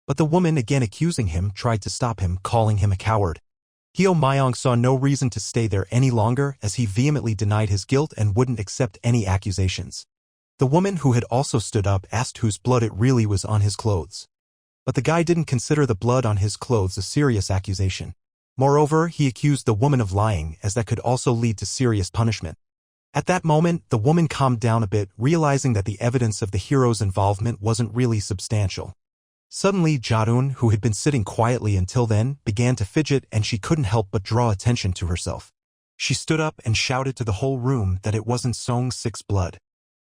But the woman, again accusing him, tried to stop him, calling him a coward. Hyo Myong saw no reason to stay there any longer as he vehemently denied his guilt and wouldn't accept any accusations. The woman, who had also stood up, asked whose blood it really was on his clothes. But the guy didn't consider the blood on his clothes a serious accusation. Moreover, he accused the woman of lying, as that could also lead to serious punishment. At that moment, the woman calmed down a bit, realizing that the evidence of the hero's involvement wasn't really substantial. Suddenly, Ja-eun, who had been sitting quietly until then, began to fidget and she couldn't help but draw attention to herself. She stood up and shouted to the whole room that it wasn't Song-sik's blood.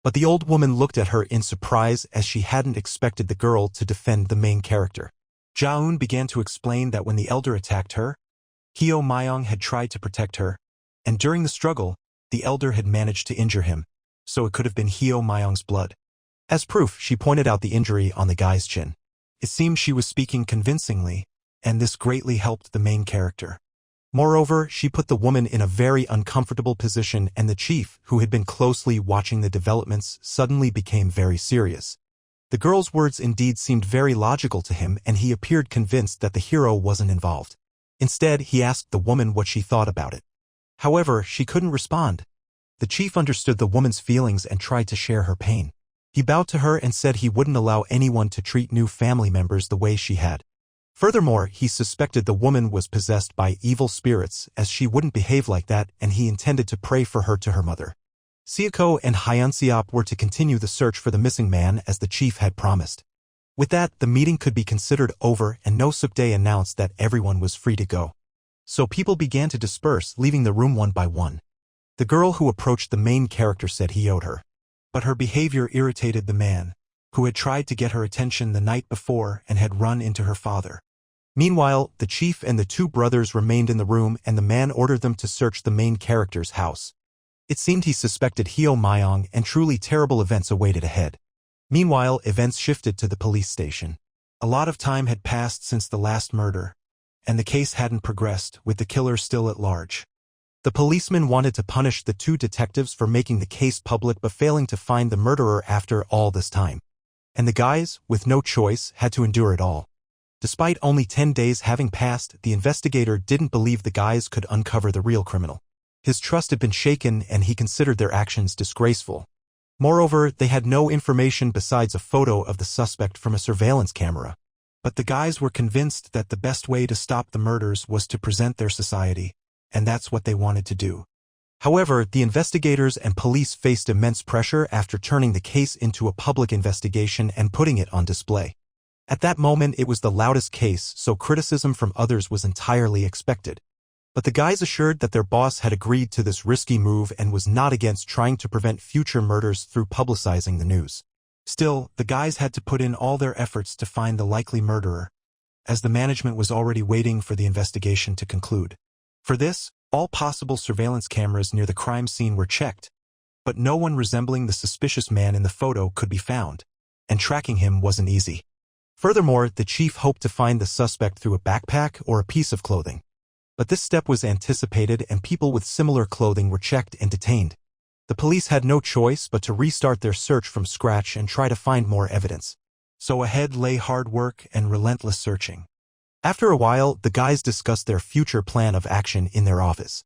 But the old woman looked at her in surprise as she hadn't expected the girl to defend the main character. Ja-eun began to explain that when the elder attacked her, Hyo Myong had tried to protect her, and during the struggle, the elder had managed to injure him, so it could have been Hyo Myong's blood. As proof, she pointed out the injury on the guy's chin. It seemed she was speaking convincingly, and this greatly helped the main character. Moreover, she put the woman in a very uncomfortable position, and the chief, who had been closely watching the developments, suddenly became very serious. The girl's words indeed seemed very logical to him, and he appeared convinced that the hero wasn't involved. Instead, he asked the woman what she thought about it. However, she couldn't respond. The chief understood the woman's feelings and tried to share her pain. He bowed to her and said he wouldn't allow anyone to treat new family members the way she had. Furthermore, he suspected the woman was possessed by evil spirits, as she wouldn't behave like that, and he intended to pray for her to her mother. Seoko and Hyunseop were to continue the search for the missing man as the chief had promised. With that, the meeting could be considered over, and No Suk-dae announced that everyone was free to go. So people began to disperse, leaving the room one by one. The girl who approached the main character said he owed her. But her behavior irritated the man, who had tried to get her attention the night before and had run into her father. Meanwhile, the chief and the two brothers remained in the room, and the man ordered them to search the main character's house. It seemed he suspected Hyo Myong, and truly terrible events awaited ahead. Meanwhile, events shifted to the police station. A lot of time had passed since the last murder, and the case hadn't progressed, with the killer still at large. The policeman wanted to punish the two detectives for making the case public but failing to find the murderer after all this time. And the guys, with no choice, had to endure it all. Despite only 10 days having passed, the investigator didn't believe the guys could uncover the real criminal. His trust had been shaken and he considered their actions disgraceful. Moreover, they had no information besides a photo of the suspect from a surveillance camera. But the guys were convinced that the best way to stop the murders was to present their society, and that's what they wanted to do. However, the investigators and police faced immense pressure after turning the case into a public investigation and putting it on display. At that moment it was the loudest case, so criticism from others was entirely expected. But the guys assured that their boss had agreed to this risky move and was not against trying to prevent future murders through publicizing the news. Still, the guys had to put in all their efforts to find the likely murderer, as the management was already waiting for the investigation to conclude. For this, all possible surveillance cameras near the crime scene were checked, but no one resembling the suspicious man in the photo could be found, and tracking him wasn't easy. Furthermore, the chief hoped to find the suspect through a backpack or a piece of clothing. But this step was anticipated and people with similar clothing were checked and detained. The police had no choice but to restart their search from scratch and try to find more evidence. So ahead lay hard work and relentless searching. After a while, the guys discussed their future plan of action in their office.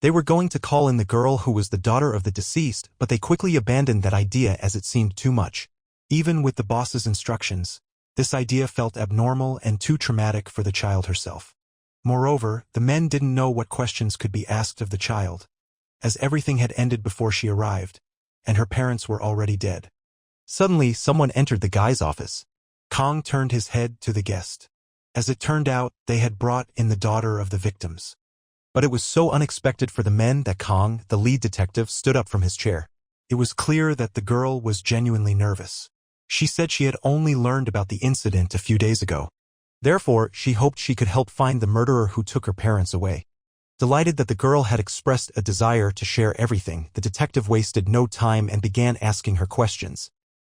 They were going to call in the girl who was the daughter of the deceased, but they quickly abandoned that idea as it seemed too much. Even with the boss's instructions, this idea felt abnormal and too traumatic for the child herself. Moreover, the men didn't know what questions could be asked of the child, as everything had ended before she arrived, and her parents were already dead. Suddenly, someone entered the guy's office. Kong turned his head to the guest. As it turned out, they had brought in the daughter of the victims. But it was so unexpected for the men that Kong, the lead detective, stood up from his chair. It was clear that the girl was genuinely nervous. She said she had only learned about the incident a few days ago. Therefore, she hoped she could help find the murderer who took her parents away. Delighted that the girl had expressed a desire to share everything, the detective wasted no time and began asking her questions.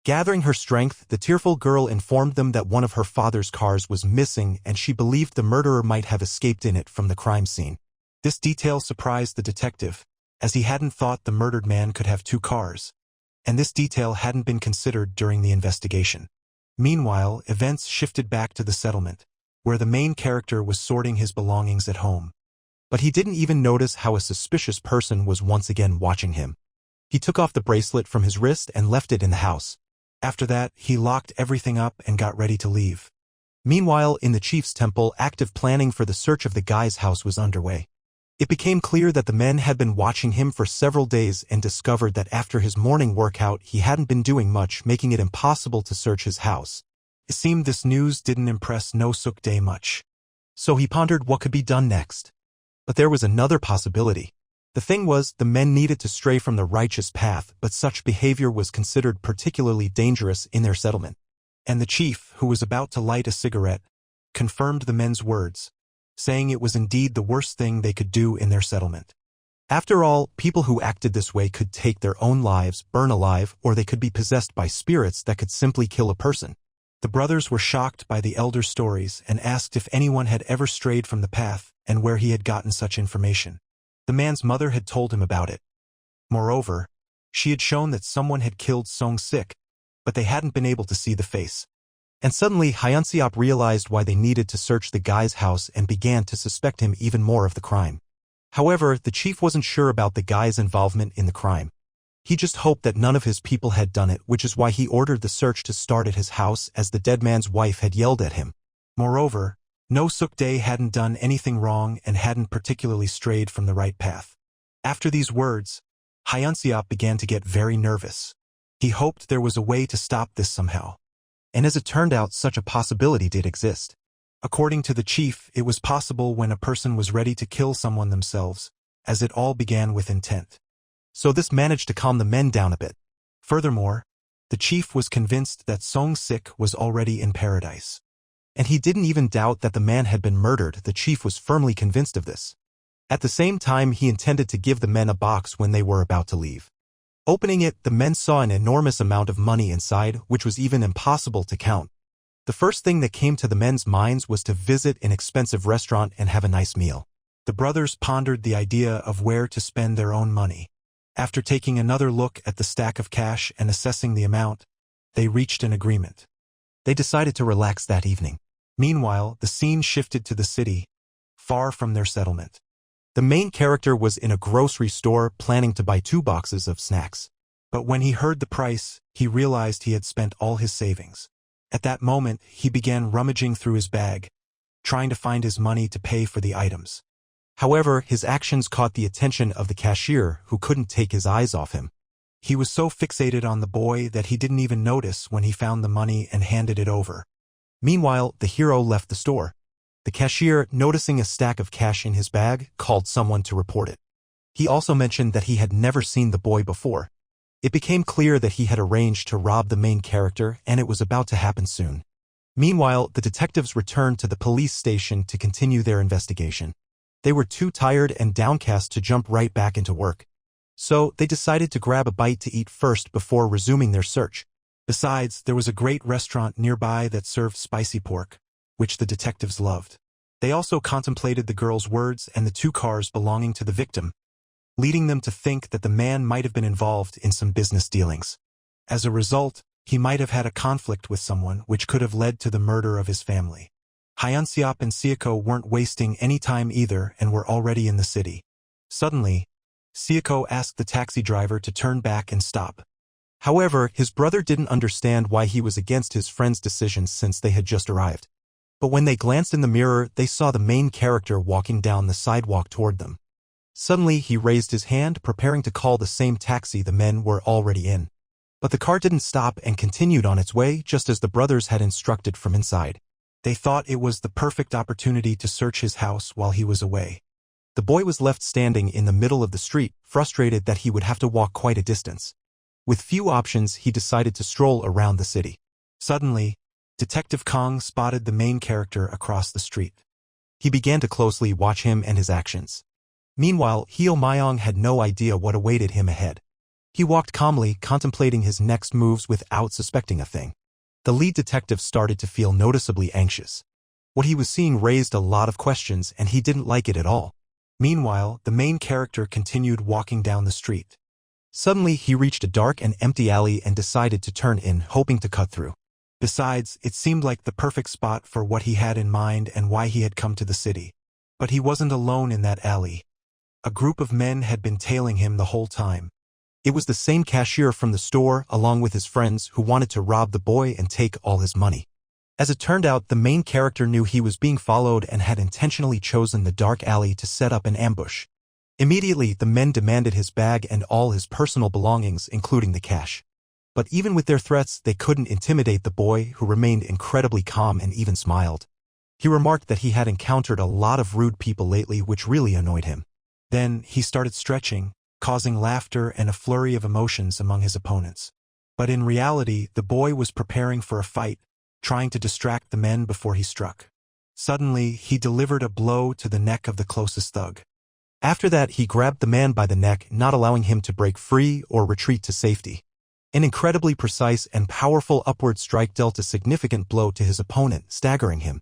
Gathering her strength, the tearful girl informed them that one of her father's cars was missing and she believed the murderer might have escaped in it from the crime scene. This detail surprised the detective, as he hadn't thought the murdered man could have two cars. And this detail hadn't been considered during the investigation. Meanwhile, events shifted back to the settlement, where the main character was sorting his belongings at home. But he didn't even notice how a suspicious person was once again watching him. He took off the bracelet from his wrist and left it in the house. After that, he locked everything up and got ready to leave. Meanwhile, in the chief's temple, active planning for the search of the guy's house was underway. It became clear that the men had been watching him for several days and discovered that after his morning workout he hadn't been doing much, making it impossible to search his house. It seemed this news didn't impress No Suk Dae much. So he pondered what could be done next. But there was another possibility. The thing was, the men needed to stray from the righteous path, but such behavior was considered particularly dangerous in their settlement. And the chief, who was about to light a cigarette, confirmed the men's words, saying it was indeed the worst thing they could do in their settlement. After all, people who acted this way could take their own lives, burn alive, or they could be possessed by spirits that could simply kill a person. The brothers were shocked by the elder's stories and asked if anyone had ever strayed from the path and where he had gotten such information. The man's mother had told him about it. Moreover, she had shown that someone had killed Song Sik, but they hadn't been able to see the face. And suddenly, Hyunseop realized why they needed to search the guy's house and began to suspect him even more of the crime. However, the chief wasn't sure about the guy's involvement in the crime. He just hoped that none of his people had done it, which is why he ordered the search to start at his house as the dead man's wife had yelled at him. Moreover, No Suk Dae hadn't done anything wrong and hadn't particularly strayed from the right path. After these words, Hyunseop began to get very nervous. He hoped there was a way to stop this somehow. And as it turned out, such a possibility did exist. According to the chief, it was possible when a person was ready to kill someone themselves, as it all began with intent. So this managed to calm the men down a bit. Furthermore, the chief was convinced that Song Sik was already in paradise. And he didn't even doubt that the man had been murdered. The chief was firmly convinced of this. At the same time, he intended to give the men a box when they were about to leave. Opening it, the men saw an enormous amount of money inside, which was even impossible to count. The first thing that came to the men's minds was to visit an expensive restaurant and have a nice meal. The brothers pondered the idea of where to spend their own money. After taking another look at the stack of cash and assessing the amount, they reached an agreement. They decided to relax that evening. Meanwhile, the scene shifted to the city, far from their settlement. The main character was in a grocery store planning to buy 2 boxes of snacks. But when he heard the price, he realized he had spent all his savings. At that moment, he began rummaging through his bag, trying to find his money to pay for the items. However, his actions caught the attention of the cashier, who couldn't take his eyes off him. He was so fixated on the boy that he didn't even notice when he found the money and handed it over. Meanwhile, the hero left the store. The cashier, noticing a stack of cash in his bag, called someone to report it. He also mentioned that he had never seen the boy before. It became clear that he had arranged to rob the main character, and it was about to happen soon. Meanwhile, the detectives returned to the police station to continue their investigation. They were too tired and downcast to jump right back into work. So, they decided to grab a bite to eat first before resuming their search. Besides, there was a great restaurant nearby that served spicy pork, which the detectives loved. They also contemplated the girl's words and the 2 cars belonging to the victim, leading them to think that the man might have been involved in some business dealings. As a result, he might have had a conflict with someone which could have led to the murder of his family. Hyunseop and Seoko weren't wasting any time either and were already in the city. Suddenly, Seoko asked the taxi driver to turn back and stop. However, his brother didn't understand why he was against his friend's decision since they had just arrived. But when they glanced in the mirror, they saw the main character walking down the sidewalk toward them. Suddenly, he raised his hand, preparing to call the same taxi the men were already in. But the car didn't stop and continued on its way just as the brothers had instructed from inside. They thought it was the perfect opportunity to search his house while he was away. The boy was left standing in the middle of the street, frustrated that he would have to walk quite a distance. With few options, he decided to stroll around the city. Suddenly, Detective Kong spotted the main character across the street. He began to closely watch him and his actions. Meanwhile, Hyo Myong had no idea what awaited him ahead. He walked calmly, contemplating his next moves without suspecting a thing. The lead detective started to feel noticeably anxious. What he was seeing raised a lot of questions, and he didn't like it at all. Meanwhile, the main character continued walking down the street. Suddenly, he reached a dark and empty alley and decided to turn in, hoping to cut through. Besides, it seemed like the perfect spot for what he had in mind and why he had come to the city. But he wasn't alone in that alley. A group of men had been tailing him the whole time. It was the same cashier from the store, along with his friends, who wanted to rob the boy and take all his money. As it turned out, the main character knew he was being followed and had intentionally chosen the dark alley to set up an ambush. Immediately, the men demanded his bag and all his personal belongings, including the cash. But even with their threats, they couldn't intimidate the boy, who remained incredibly calm and even smiled. He remarked that he had encountered a lot of rude people lately, which really annoyed him. Then, he started stretching, causing laughter and a flurry of emotions among his opponents. But in reality, the boy was preparing for a fight, trying to distract the men before he struck. Suddenly, he delivered a blow to the neck of the closest thug. After that, he grabbed the man by the neck, not allowing him to break free or retreat to safety. An incredibly precise and powerful upward strike dealt a significant blow to his opponent, staggering him.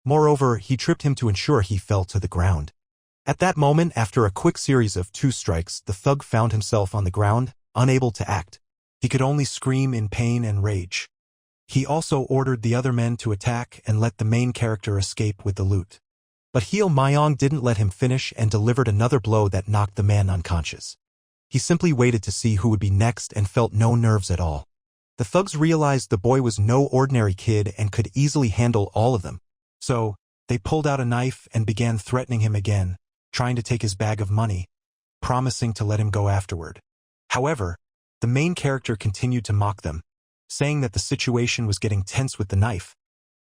Moreover, he tripped him to ensure he fell to the ground. At that moment, after a quick series of 2 strikes, the thug found himself on the ground, unable to act. He could only scream in pain and rage. He also ordered the other men to attack and let the main character escape with the loot. But Hyo Myong didn't let him finish and delivered another blow that knocked the man unconscious. He simply waited to see who would be next and felt no nerves at all. The thugs realized the boy was no ordinary kid and could easily handle all of them. So, they pulled out a knife and began threatening him again, trying to take his bag of money, promising to let him go afterward. However, the main character continued to mock them, saying that the situation was getting tense with the knife.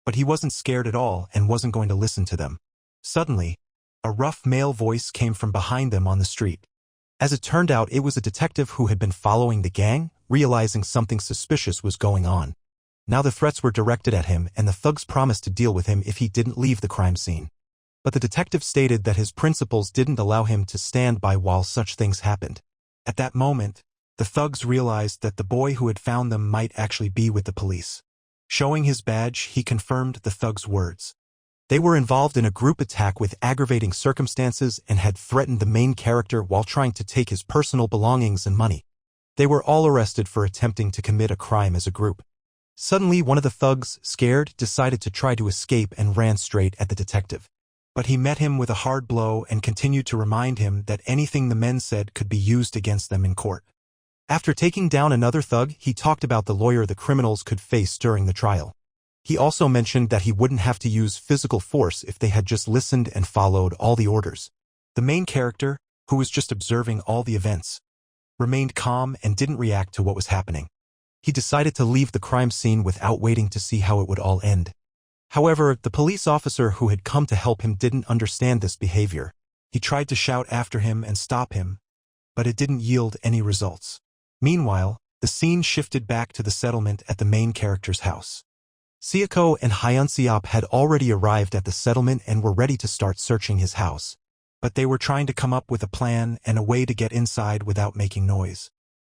But he wasn't scared at all and wasn't going to listen to them. Suddenly, a rough male voice came from behind them on the street. As it turned out, it was a detective who had been following the gang, realizing something suspicious was going on. Now the threats were directed at him, and the thugs promised to deal with him if he didn't leave the crime scene. But the detective stated that his principles didn't allow him to stand by while such things happened. At that moment, the thugs realized that the boy who had found them might actually be with the police. Showing his badge, he confirmed the thug's words. They were involved in a group attack with aggravating circumstances and had threatened the main character while trying to take his personal belongings and money. They were all arrested for attempting to commit a crime as a group. Suddenly, one of the thugs, scared, decided to try to escape and ran straight at the detective. But he met him with a hard blow and continued to remind him that anything the men said could be used against them in court. After taking down another thug, he talked about the lawyer the criminals could face during the trial. He also mentioned that he wouldn't have to use physical force if they had just listened and followed all the orders. The main character, who was just observing all the events, remained calm and didn't react to what was happening. He decided to leave the crime scene without waiting to see how it would all end. However, the police officer who had come to help him didn't understand this behavior. He tried to shout after him and stop him, but it didn't yield any results. Meanwhile, the scene shifted back to the settlement at the main character's house. Sayako and Hyunseop had already arrived at the settlement and were ready to start searching his house. But they were trying to come up with a plan and a way to get inside without making noise.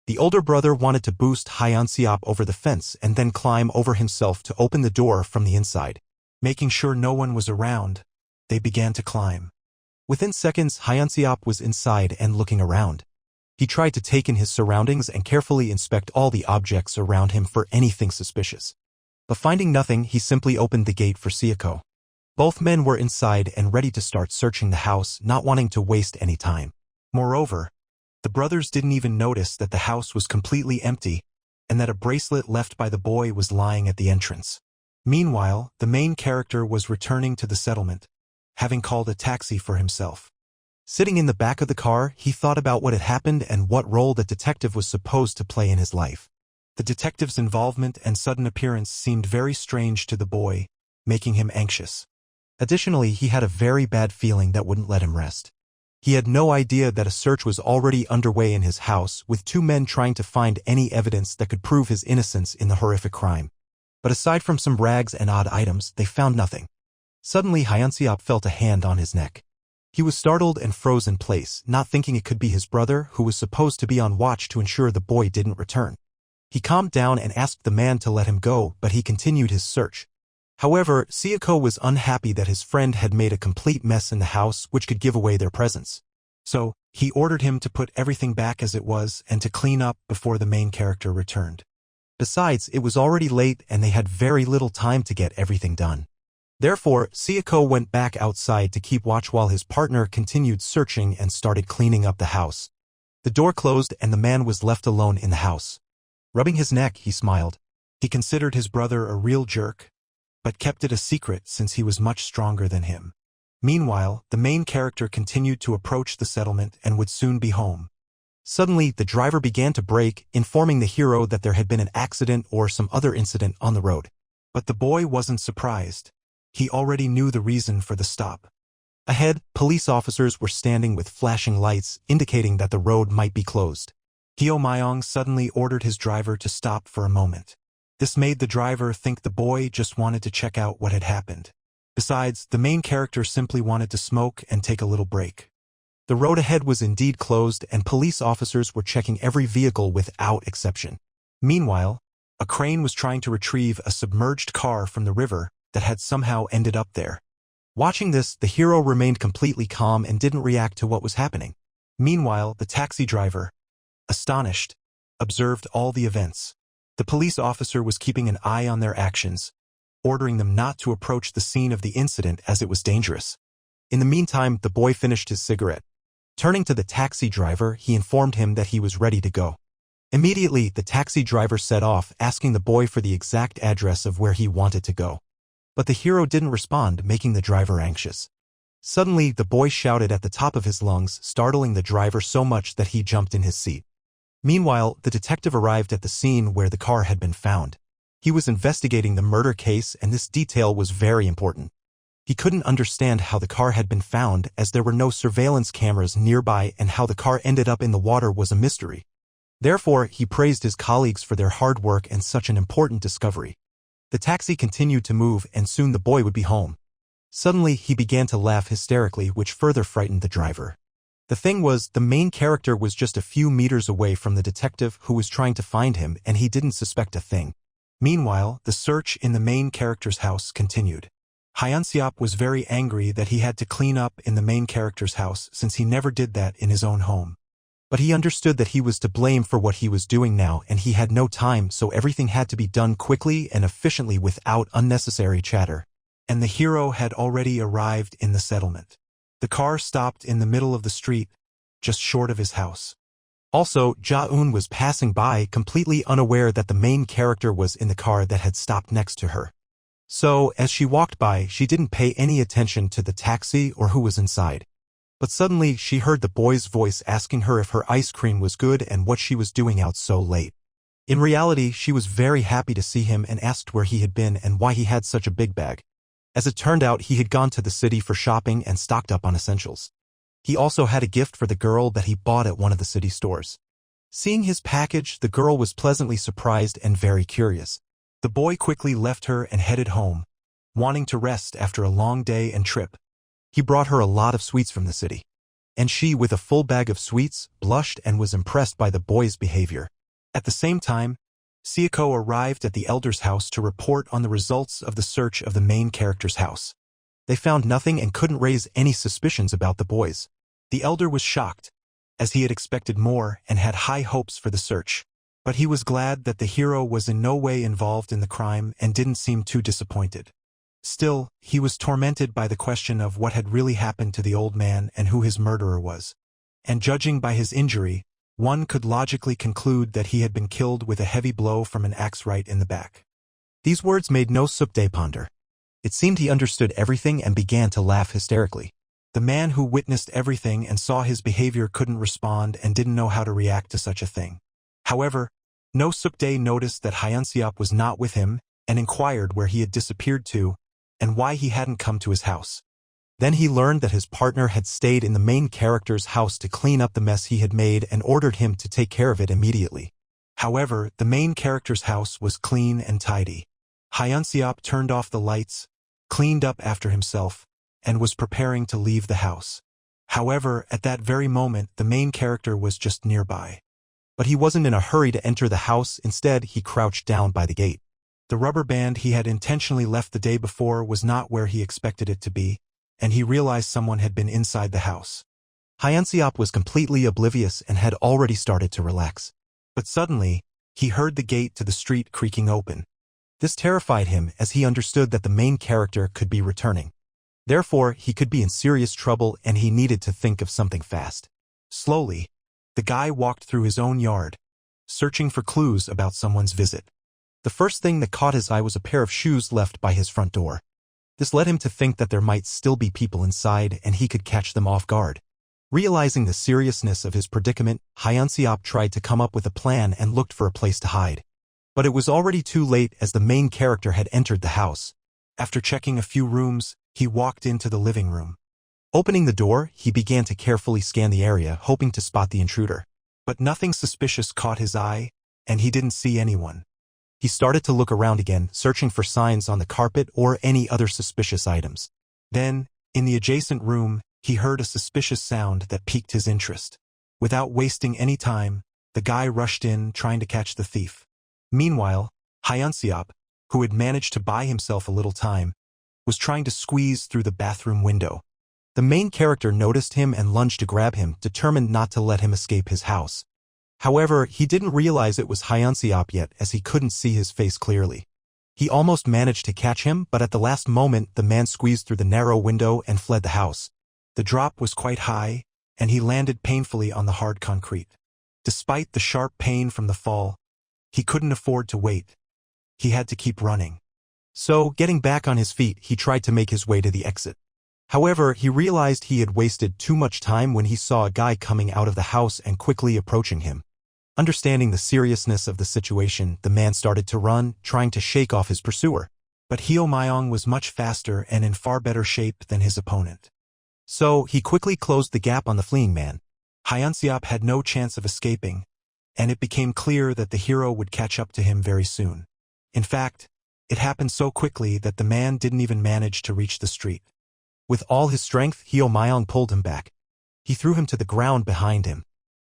The older brother wanted to boost Hyunseop over the fence and then climb over himself to open the door from the inside. Making sure no one was around, they began to climb. Within seconds, Hyunseop was inside and looking around. He tried to take in his surroundings and carefully inspect all the objects around him for anything suspicious. But finding nothing, he simply opened the gate for Sayako. Both men were inside and ready to start searching the house, not wanting to waste any time. Moreover, the brothers didn't even notice that the house was completely empty and that a bracelet left by the boy was lying at the entrance. Meanwhile, the main character was returning to the settlement, having called a taxi for himself. Sitting in the back of the car, he thought about what had happened and what role the detective was supposed to play in his life. The detective's involvement and sudden appearance seemed very strange to the boy, making him anxious. Additionally, he had a very bad feeling that wouldn't let him rest. He had no idea that a search was already underway in his house, with two men trying to find any evidence that could prove his innocence in the horrific crime. But aside from some rags and odd items, they found nothing. Suddenly, Hyunseop felt a hand on his neck. He was startled and froze in place, not thinking it could be his brother, who was supposed to be on watch to ensure the boy didn't return. He calmed down and asked the man to let him go, but he continued his search. However, Sayako was unhappy that his friend had made a complete mess in the house which could give away their presence. So, he ordered him to put everything back as it was and to clean up before the main character returned. Besides, it was already late and they had very little time to get everything done. Therefore, Sayako went back outside to keep watch while his partner continued searching and started cleaning up the house. The door closed and the man was left alone in the house. Rubbing his neck, he smiled. He considered his brother a real jerk, but kept it a secret since he was much stronger than him. Meanwhile, the main character continued to approach the settlement and would soon be home. Suddenly, the driver began to brake, informing the hero that there had been an accident or some other incident on the road. But the boy wasn't surprised. He already knew the reason for the stop. Ahead, police officers were standing with flashing lights, indicating that the road might be closed. Hyo Myong suddenly ordered his driver to stop for a moment. This made the driver think the boy just wanted to check out what had happened. Besides, the main character simply wanted to smoke and take a little break. The road ahead was indeed closed and police officers were checking every vehicle without exception. Meanwhile, a crane was trying to retrieve a submerged car from the river that had somehow ended up there. Watching this, the hero remained completely calm and didn't react to what was happening. Meanwhile, the taxi driver, astonished, observed all the events. The police officer was keeping an eye on their actions, ordering them not to approach the scene of the incident as it was dangerous. In the meantime, the boy finished his cigarette. Turning to the taxi driver, he informed him that he was ready to go. Immediately, the taxi driver set off, asking the boy for the exact address of where he wanted to go. But the hero didn't respond, making the driver anxious. Suddenly, the boy shouted at the top of his lungs, startling the driver so much that he jumped in his seat. Meanwhile, the detective arrived at the scene where the car had been found. He was investigating the murder case and this detail was very important. He couldn't understand how the car had been found as there were no surveillance cameras nearby and how the car ended up in the water was a mystery. Therefore, he praised his colleagues for their hard work and such an important discovery. The taxi continued to move and soon the boy would be home. Suddenly, he began to laugh hysterically, which further frightened the driver. The thing was, the main character was just a few meters away from the detective who was trying to find him and he didn't suspect a thing. Meanwhile, the search in the main character's house continued. Hyunseop was very angry that he had to clean up in the main character's house since he never did that in his own home. But he understood that he was to blame for what he was doing now and he had no time, so everything had to be done quickly and efficiently without unnecessary chatter. And the hero had already arrived in the settlement. The car stopped in the middle of the street, just short of his house. Also, Ja-eun was passing by, completely unaware that the main character was in the car that had stopped next to her. So, as she walked by, she didn't pay any attention to the taxi or who was inside. But suddenly, she heard the boy's voice asking her if her ice cream was good and what she was doing out so late. In reality, she was very happy to see him and asked where he had been and why he had such a big bag. As it turned out, he had gone to the city for shopping and stocked up on essentials. He also had a gift for the girl that he bought at one of the city stores. Seeing his package, the girl was pleasantly surprised and very curious. The boy quickly left her and headed home, wanting to rest after a long day and trip. He brought her a lot of sweets from the city. And she, with a full bag of sweets, blushed and was impressed by the boy's behavior. At the same time, Seiko arrived at the elder's house to report on the results of the search of the main character's house. They found nothing and couldn't raise any suspicions about the boys. The elder was shocked, as he had expected more and had high hopes for the search. But he was glad that the hero was in no way involved in the crime and didn't seem too disappointed. Still, he was tormented by the question of what had really happened to the old man and who his murderer was. And judging by his injury, one could logically conclude that he had been killed with a heavy blow from an axe right in the back. These words made no Sukde ponder. It seemed he understood everything and began to laugh hysterically. The man who witnessed everything and saw his behavior couldn't respond and didn't know how to react to such a thing. However, No Sukde noticed that Hyunseop was not with him and inquired where he had disappeared to and why he hadn't come to his house. Then he learned that his partner had stayed in the main character's house to clean up the mess he had made and ordered him to take care of it immediately. However, the main character's house was clean and tidy. Hyunseop turned off the lights, cleaned up after himself, and was preparing to leave the house. However, at that very moment, the main character was just nearby. But he wasn't in a hurry to enter the house. Instead, he crouched down by the gate. The rubber band he had intentionally left the day before was not where he expected it to be, and he realized someone had been inside the house. Hyunseop was completely oblivious and had already started to relax. But suddenly, he heard the gate to the street creaking open. This terrified him as he understood that the main character could be returning. Therefore, he could be in serious trouble and he needed to think of something fast. Slowly, the guy walked through his own yard, searching for clues about someone's visit. The first thing that caught his eye was a pair of shoes left by his front door. This led him to think that there might still be people inside and he could catch them off guard. Realizing the seriousness of his predicament, Hyunseop tried to come up with a plan and looked for a place to hide. But it was already too late as the main character had entered the house. After checking a few rooms, he walked into the living room. Opening the door, he began to carefully scan the area, hoping to spot the intruder. But nothing suspicious caught his eye, and he didn't see anyone. He started to look around again, searching for signs on the carpet or any other suspicious items. Then, in the adjacent room, he heard a suspicious sound that piqued his interest. Without wasting any time, the guy rushed in, trying to catch the thief. Meanwhile, Hyunseop, who had managed to buy himself a little time, was trying to squeeze through the bathroom window. The main character noticed him and lunged to grab him, determined not to let him escape his house. However, he didn't realize it was Hyunseop yet as he couldn't see his face clearly. He almost managed to catch him, but at the last moment the man squeezed through the narrow window and fled the house. The drop was quite high, and he landed painfully on the hard concrete. Despite the sharp pain from the fall, he couldn't afford to wait. He had to keep running. So, getting back on his feet, he tried to make his way to the exit. However, he realized he had wasted too much time when he saw a guy coming out of the house and quickly approaching him. Understanding the seriousness of the situation, the man started to run, trying to shake off his pursuer. But Hyo Myung was much faster and in far better shape than his opponent. So, he quickly closed the gap on the fleeing man. Hyunseop had no chance of escaping, and it became clear that the hero would catch up to him very soon. In fact, it happened so quickly that the man didn't even manage to reach the street. With all his strength, Hyo Myung pulled him back. He threw him to the ground behind him.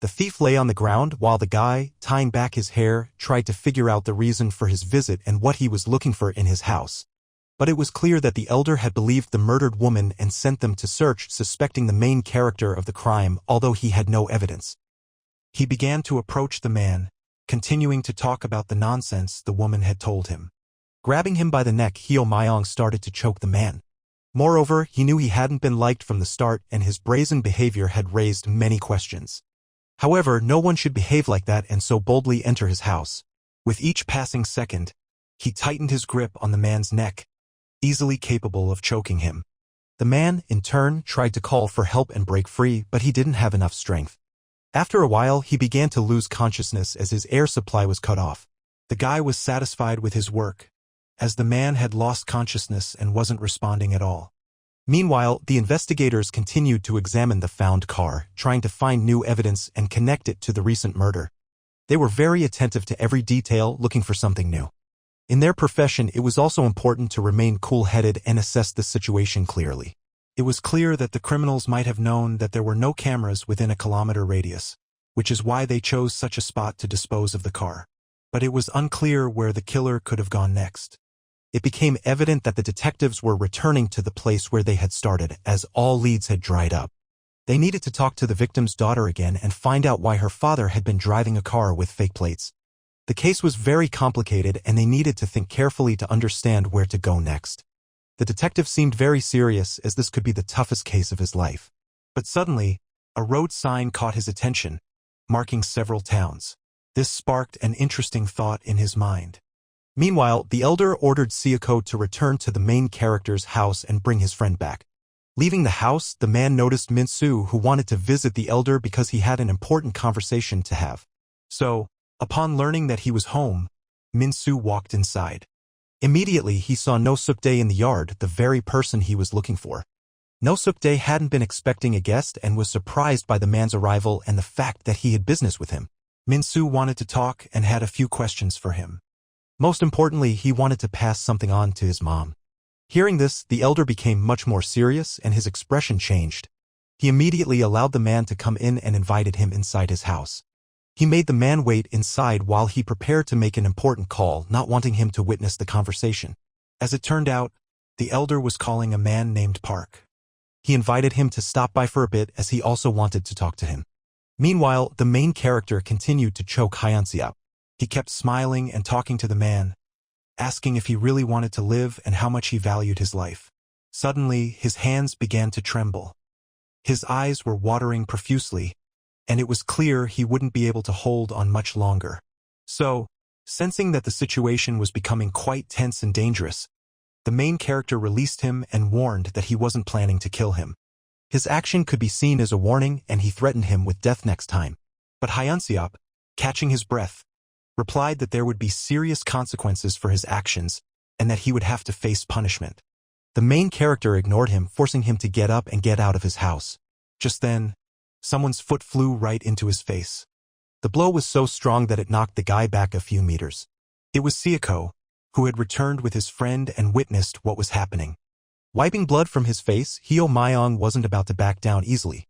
The thief lay on the ground while the guy, tying back his hair, tried to figure out the reason for his visit and what he was looking for in his house. But it was clear that the elder had believed the murdered woman and sent them to search, suspecting the main character of the crime, although he had no evidence. He began to approach the man, continuing to talk about the nonsense the woman had told him. Grabbing him by the neck, Hyo Myong started to choke the man. Moreover, he knew he hadn't been liked from the start, and his brazen behavior had raised many questions. However, no one should behave like that and so boldly enter his house. With each passing second, he tightened his grip on the man's neck, easily capable of choking him. The man, in turn, tried to call for help and break free, but he didn't have enough strength. After a while, he began to lose consciousness as his air supply was cut off. The guy was satisfied with his work, as the man had lost consciousness and wasn't responding at all. Meanwhile, the investigators continued to examine the found car, trying to find new evidence and connect it to the recent murder. They were very attentive to every detail, looking for something new. In their profession, it was also important to remain cool-headed and assess the situation clearly. It was clear that the criminals might have known that there were no cameras within a kilometer radius, which is why they chose such a spot to dispose of the car. But it was unclear where the killer could have gone next. It became evident that the detectives were returning to the place where they had started, as all leads had dried up. They needed to talk to the victim's daughter again and find out why her father had been driving a car with fake plates. The case was very complicated, and they needed to think carefully to understand where to go next. The detective seemed very serious, as this could be the toughest case of his life. But suddenly, a road sign caught his attention, marking several towns. This sparked an interesting thought in his mind. Meanwhile, the elder ordered Sayako to return to the main character's house and bring his friend back. Leaving the house, the man noticed Min-soo, who wanted to visit the elder because he had an important conversation to have. So, upon learning that he was home, Min-soo walked inside. Immediately, he saw No Suk-dae in the yard, the very person he was looking for. No Suk-dae hadn't been expecting a guest and was surprised by the man's arrival and the fact that he had business with him. Min-soo wanted to talk and had a few questions for him. Most importantly, he wanted to pass something on to his mom. Hearing this, the elder became much more serious and his expression changed. He immediately allowed the man to come in and invited him inside his house. He made the man wait inside while he prepared to make an important call, not wanting him to witness the conversation. As it turned out, the elder was calling a man named Park. He invited him to stop by for a bit as he also wanted to talk to him. Meanwhile, the main character continued to choke Hyunseop. He kept smiling and talking to the man, asking if he really wanted to live and how much he valued his life. Suddenly, his hands began to tremble. His eyes were watering profusely, and it was clear he wouldn't be able to hold on much longer. So, sensing that the situation was becoming quite tense and dangerous, the main character released him and warned that he wasn't planning to kill him. His action could be seen as a warning, and he threatened him with death next time. But Hyunseop, catching his breath, replied that there would be serious consequences for his actions and that he would have to face punishment. The main character ignored him, forcing him to get up and get out of his house. Just then, someone's foot flew right into his face. The blow was so strong that it knocked the guy back a few meters. It was Sayako, who had returned with his friend and witnessed what was happening. Wiping blood from his face, Hyo Myong wasn't about to back down easily.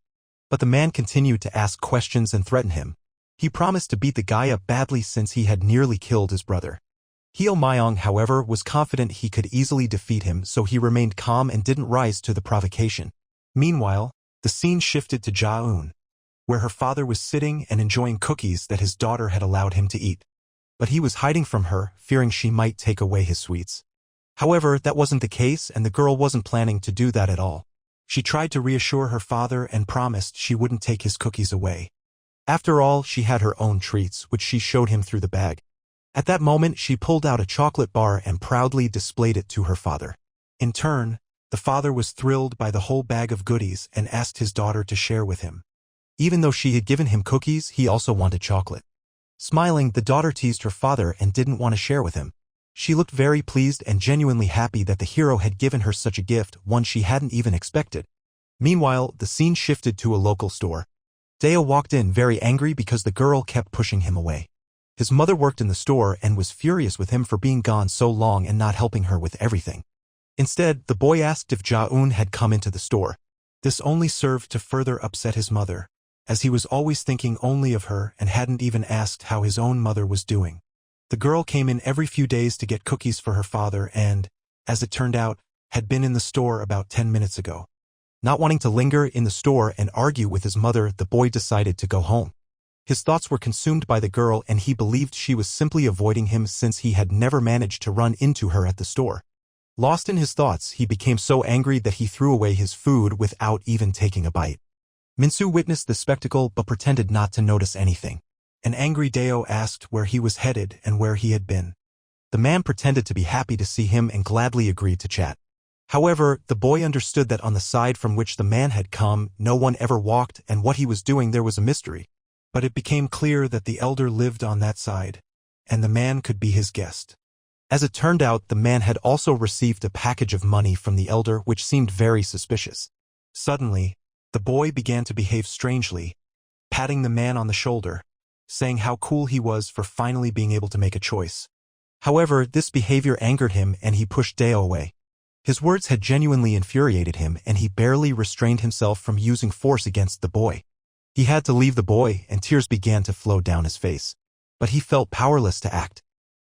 But the man continued to ask questions and threaten him. He promised to beat the guy up badly since he had nearly killed his brother. Hyo Myong, however, was confident he could easily defeat him, so he remained calm and didn't rise to the provocation. Meanwhile, the scene shifted to Ja-eun, where her father was sitting and enjoying cookies that his daughter had allowed him to eat. But he was hiding from her, fearing she might take away his sweets. However, that wasn't the case, and the girl wasn't planning to do that at all. She tried to reassure her father and promised she wouldn't take his cookies away. After all, she had her own treats, which she showed him through the bag. At that moment, she pulled out a chocolate bar and proudly displayed it to her father. In turn, the father was thrilled by the whole bag of goodies and asked his daughter to share with him. Even though she had given him cookies, he also wanted chocolate. Smiling, the daughter teased her father and didn't want to share with him. She looked very pleased and genuinely happy that the hero had given her such a gift, one she hadn't even expected. Meanwhile, the scene shifted to a local store. Deo walked in very angry because the girl kept pushing him away. His mother worked in the store and was furious with him for being gone so long and not helping her with everything. Instead, the boy asked if Ja-eun had come into the store. This only served to further upset his mother, as he was always thinking only of her and hadn't even asked how his own mother was doing. The girl came in every few days to get cookies for her father and, as it turned out, had been in the store about 10 minutes ago. Not wanting to linger in the store and argue with his mother, the boy decided to go home. His thoughts were consumed by the girl and he believed she was simply avoiding him since he had never managed to run into her at the store. Lost in his thoughts, he became so angry that he threw away his food without even taking a bite. Minsu witnessed the spectacle but pretended not to notice anything. An angry Deo asked where he was headed and where he had been. The man pretended to be happy to see him and gladly agreed to chat. However, the boy understood that on the side from which the man had come, no one ever walked, and what he was doing there was a mystery. But it became clear that the elder lived on that side, and the man could be his guest. As it turned out, the man had also received a package of money from the elder, which seemed very suspicious. Suddenly, the boy began to behave strangely, patting the man on the shoulder, saying how cool he was for finally being able to make a choice. However, this behavior angered him and he pushed Deo away. His words had genuinely infuriated him and he barely restrained himself from using force against the boy. He had to leave the boy and tears began to flow down his face. But he felt powerless to act.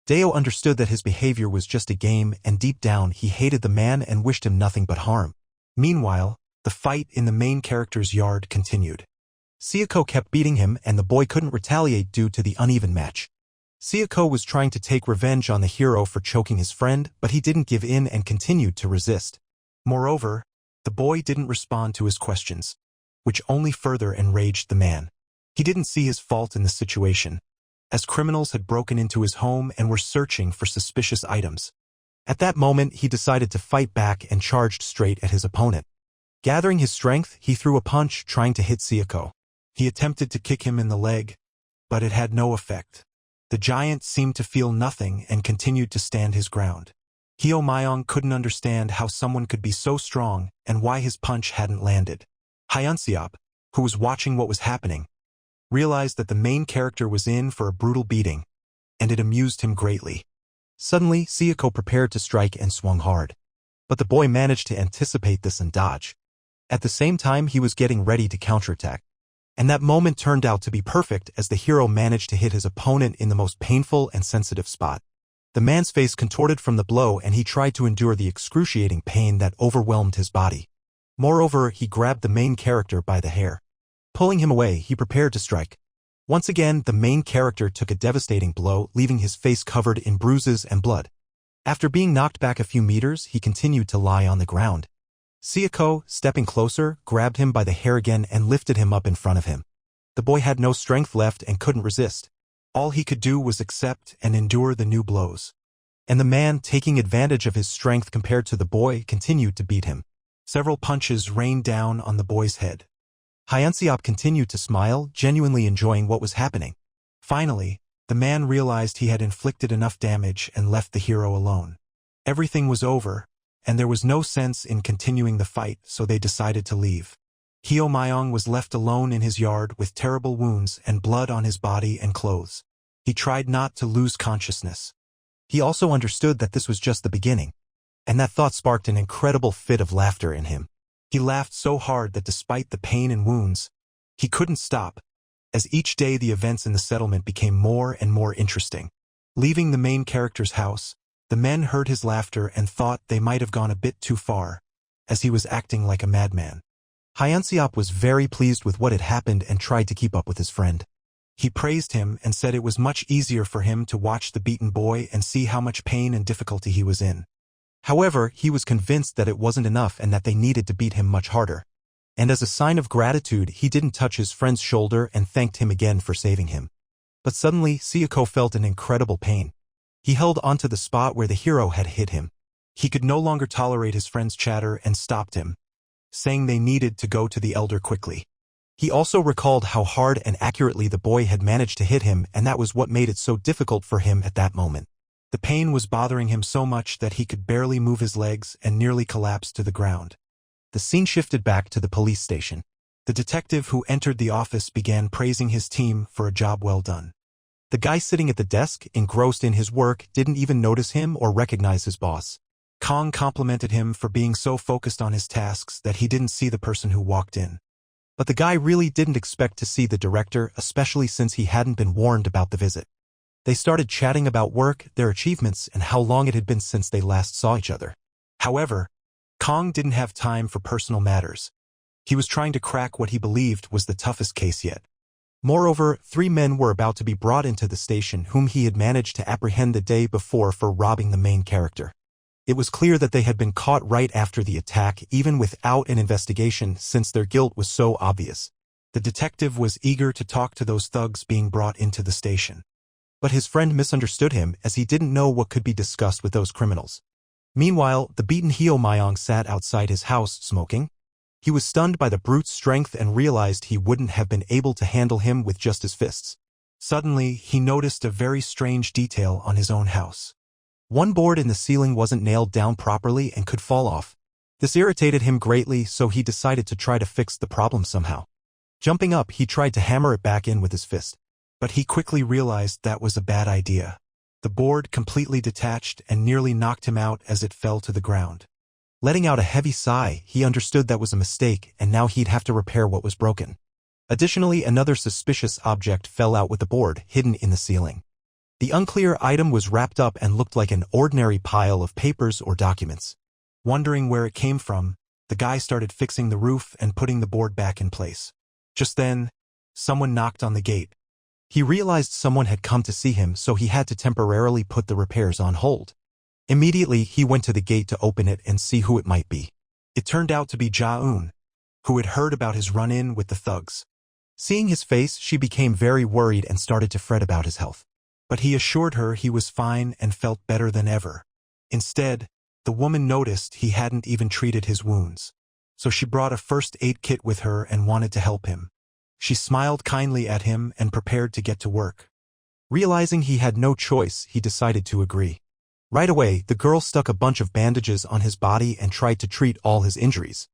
Deo understood that his behavior was just a game and deep down he hated the man and wished him nothing but harm. Meanwhile, the fight in the main character's yard continued. Sayako kept beating him and the boy couldn't retaliate due to the uneven match. Sayako was trying to take revenge on the hero for choking his friend, but he didn't give in and continued to resist. Moreover, the boy didn't respond to his questions, which only further enraged the man. He didn't see his fault in the situation, as criminals had broken into his home and were searching for suspicious items. At that moment, he decided to fight back and charged straight at his opponent. Gathering his strength, he threw a punch trying to hit Sayako. He attempted to kick him in the leg, but it had no effect. The giant seemed to feel nothing and continued to stand his ground. Hyo Myong couldn't understand how someone could be so strong and why his punch hadn't landed. Hyunseop, who was watching what was happening, realized that the main character was in for a brutal beating, and it amused him greatly. Suddenly, Sayako prepared to strike and swung hard. But the boy managed to anticipate this and dodge. At the same time, he was getting ready to counterattack. And that moment turned out to be perfect as the hero managed to hit his opponent in the most painful and sensitive spot. The man's face contorted from the blow and he tried to endure the excruciating pain that overwhelmed his body. Moreover, he grabbed the main character by the hair. Pulling him away, he prepared to strike. Once again, the main character took a devastating blow, leaving his face covered in bruises and blood. After being knocked back a few meters, he continued to lie on the ground. Sayako, stepping closer, grabbed him by the hair again and lifted him up in front of him. The boy had no strength left and couldn't resist. All he could do was accept and endure the new blows. And the man, taking advantage of his strength compared to the boy, continued to beat him. Several punches rained down on the boy's head. Hyunseop continued to smile, genuinely enjoying what was happening. Finally, the man realized he had inflicted enough damage and left the hero alone. Everything was over, and there was no sense in continuing the fight, so they decided to leave. Hyo Myong was left alone in his yard with terrible wounds and blood on his body and clothes. He tried not to lose consciousness. He also understood that this was just the beginning, and that thought sparked an incredible fit of laughter in him. He laughed so hard that despite the pain and wounds, he couldn't stop. As each day the events in the settlement became more and more interesting. Leaving the main character's house, the men heard his laughter and thought they might have gone a bit too far, as he was acting like a madman. Hyunseop was very pleased with what had happened and tried to keep up with his friend. He praised him and said it was much easier for him to watch the beaten boy and see how much pain and difficulty he was in. However, he was convinced that it wasn't enough and that they needed to beat him much harder. And as a sign of gratitude, he didn't touch his friend's shoulder and thanked him again for saving him. But suddenly, Sayako felt an incredible pain. He held onto the spot where the hero had hit him. He could no longer tolerate his friend's chatter and stopped him, saying they needed to go to the elder quickly. He also recalled how hard and accurately the boy had managed to hit him, and that was what made it so difficult for him at that moment. The pain was bothering him so much that he could barely move his legs and nearly collapsed to the ground. The scene shifted back to the police station. The detective who entered the office began praising his team for a job well done. The guy sitting at the desk, engrossed in his work, didn't even notice him or recognize his boss. Kong complimented him for being so focused on his tasks that he didn't see the person who walked in. But the guy really didn't expect to see the director, especially since he hadn't been warned about the visit. They started chatting about work, their achievements, and how long it had been since they last saw each other. However, Kong didn't have time for personal matters. He was trying to crack what he believed was the toughest case yet. Moreover, 3 men were about to be brought into the station whom he had managed to apprehend the day before for robbing the main character. It was clear that they had been caught right after the attack even without an investigation since their guilt was so obvious. The detective was eager to talk to those thugs being brought into the station. But his friend misunderstood him as he didn't know what could be discussed with those criminals. Meanwhile, the beaten Heo Myong sat outside his house smoking. He was stunned by the brute's strength and realized he wouldn't have been able to handle him with just his fists. Suddenly, he noticed a very strange detail on his own house. One board in the ceiling wasn't nailed down properly and could fall off. This irritated him greatly, so he decided to try to fix the problem somehow. Jumping up, he tried to hammer it back in with his fist. But he quickly realized that was a bad idea. The board completely detached and nearly knocked him out as it fell to the ground. Letting out a heavy sigh, he understood that was a mistake and now he'd have to repair what was broken. Additionally, another suspicious object fell out with the board hidden in the ceiling. The unclear item was wrapped up and looked like an ordinary pile of papers or documents. Wondering where it came from, the guy started fixing the roof and putting the board back in place. Just then, someone knocked on the gate. He realized someone had come to see him, so he had to temporarily put the repairs on hold. Immediately, he went to the gate to open it and see who it might be. It turned out to be Ja-eun, who had heard about his run-in with the thugs. Seeing his face, she became very worried and started to fret about his health. But he assured her he was fine and felt better than ever. Instead, the woman noticed he hadn't even treated his wounds. So she brought a first aid kit with her and wanted to help him. She smiled kindly at him and prepared to get to work. Realizing he had no choice, he decided to agree. Right away, the girl stuck a bunch of bandages on his body and tried to treat all his injuries.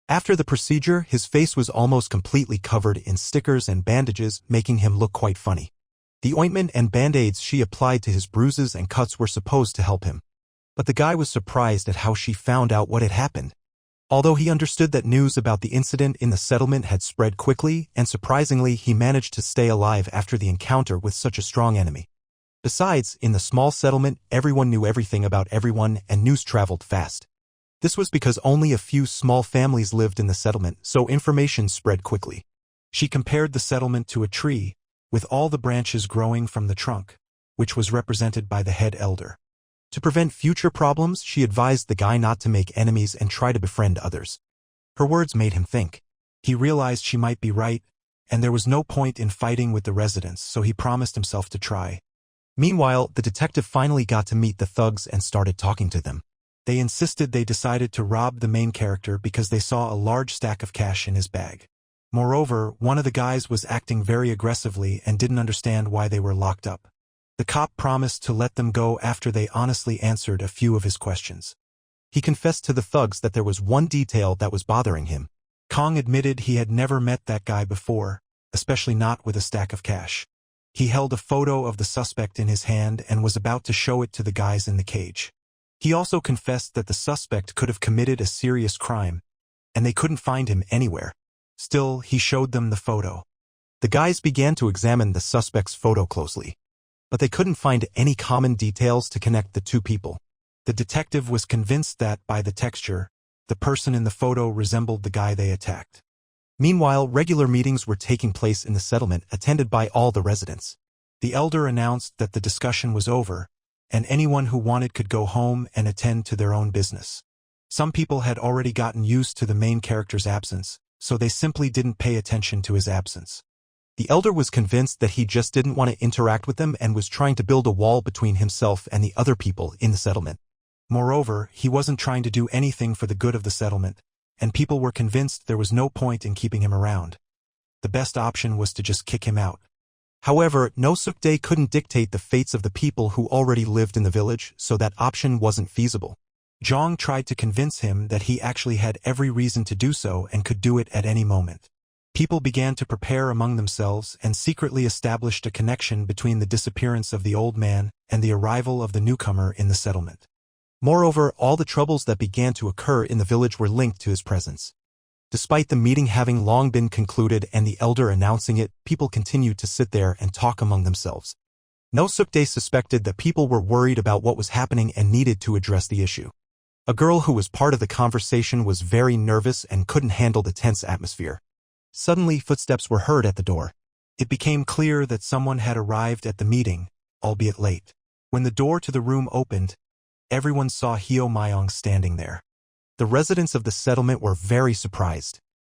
After the procedure, his face was almost completely covered in stickers and bandages, making him look quite funny. The ointment and band-aids she applied to his bruises and cuts were supposed to help him. But the guy was surprised at how she found out what had happened. Although he understood that news about the incident in the settlement had spread quickly, and surprisingly he managed to stay alive after the encounter with such a strong enemy. Besides, in the small settlement, everyone knew everything about everyone and news traveled fast. This was because only a few small families lived in the settlement, so information spread quickly. She compared the settlement to a tree, with all the branches growing from the trunk, which was represented by the head elder. To prevent future problems, she advised the guy not to make enemies and try to befriend others. Her words made him think. He realized she might be right, and there was no point in fighting with the residents, so he promised himself to try. Meanwhile, the detective finally got to meet the thugs and started talking to them. They insisted they decided to rob the main character because they saw a large stack of cash in his bag. Moreover, one of the guys was acting very aggressively and didn't understand why they were locked up. The cop promised to let them go after they honestly answered a few of his questions. He confessed to the thugs that there was one detail that was bothering him. Kong admitted he had never met that guy before, especially not with a stack of cash. He held a photo of the suspect in his hand and was about to show it to the guys in the cage. He also confessed that the suspect could have committed a serious crime, and they couldn't find him anywhere. Still, he showed them the photo. The guys began to examine the suspect's photo closely, but they couldn't find any common details to connect the two people. The detective was convinced that, by the texture, the person in the photo resembled the guy they attacked. Meanwhile, regular meetings were taking place in the settlement, attended by all the residents. The elder announced that the discussion was over, and anyone who wanted could go home and attend to their own business. Some people had already gotten used to the main character's absence, so they simply didn't pay attention to his absence. The elder was convinced that he just didn't want to interact with them and was trying to build a wall between himself and the other people in the settlement. Moreover, he wasn't trying to do anything for the good of the settlement, and people were convinced there was no point in keeping him around. The best option was to just kick him out. However, No Suk-dae couldn't dictate the fates of the people who already lived in the village, so that option wasn't feasible. Jong tried to convince him that he actually had every reason to do so and could do it at any moment. People began to prepare among themselves and secretly established a connection between the disappearance of the old man and the arrival of the newcomer in the settlement. Moreover, all the troubles that began to occur in the village were linked to his presence. Despite the meeting having long been concluded and the elder announcing it, people continued to sit there and talk among themselves. No Suk-dae suspected that people were worried about what was happening and needed to address the issue. A girl who was part of the conversation was very nervous and couldn't handle the tense atmosphere. Suddenly, footsteps were heard at the door. It became clear that someone had arrived at the meeting, albeit late. When the door to the room opened, everyone saw Hyo Myong standing there. The residents of the settlement were very surprised.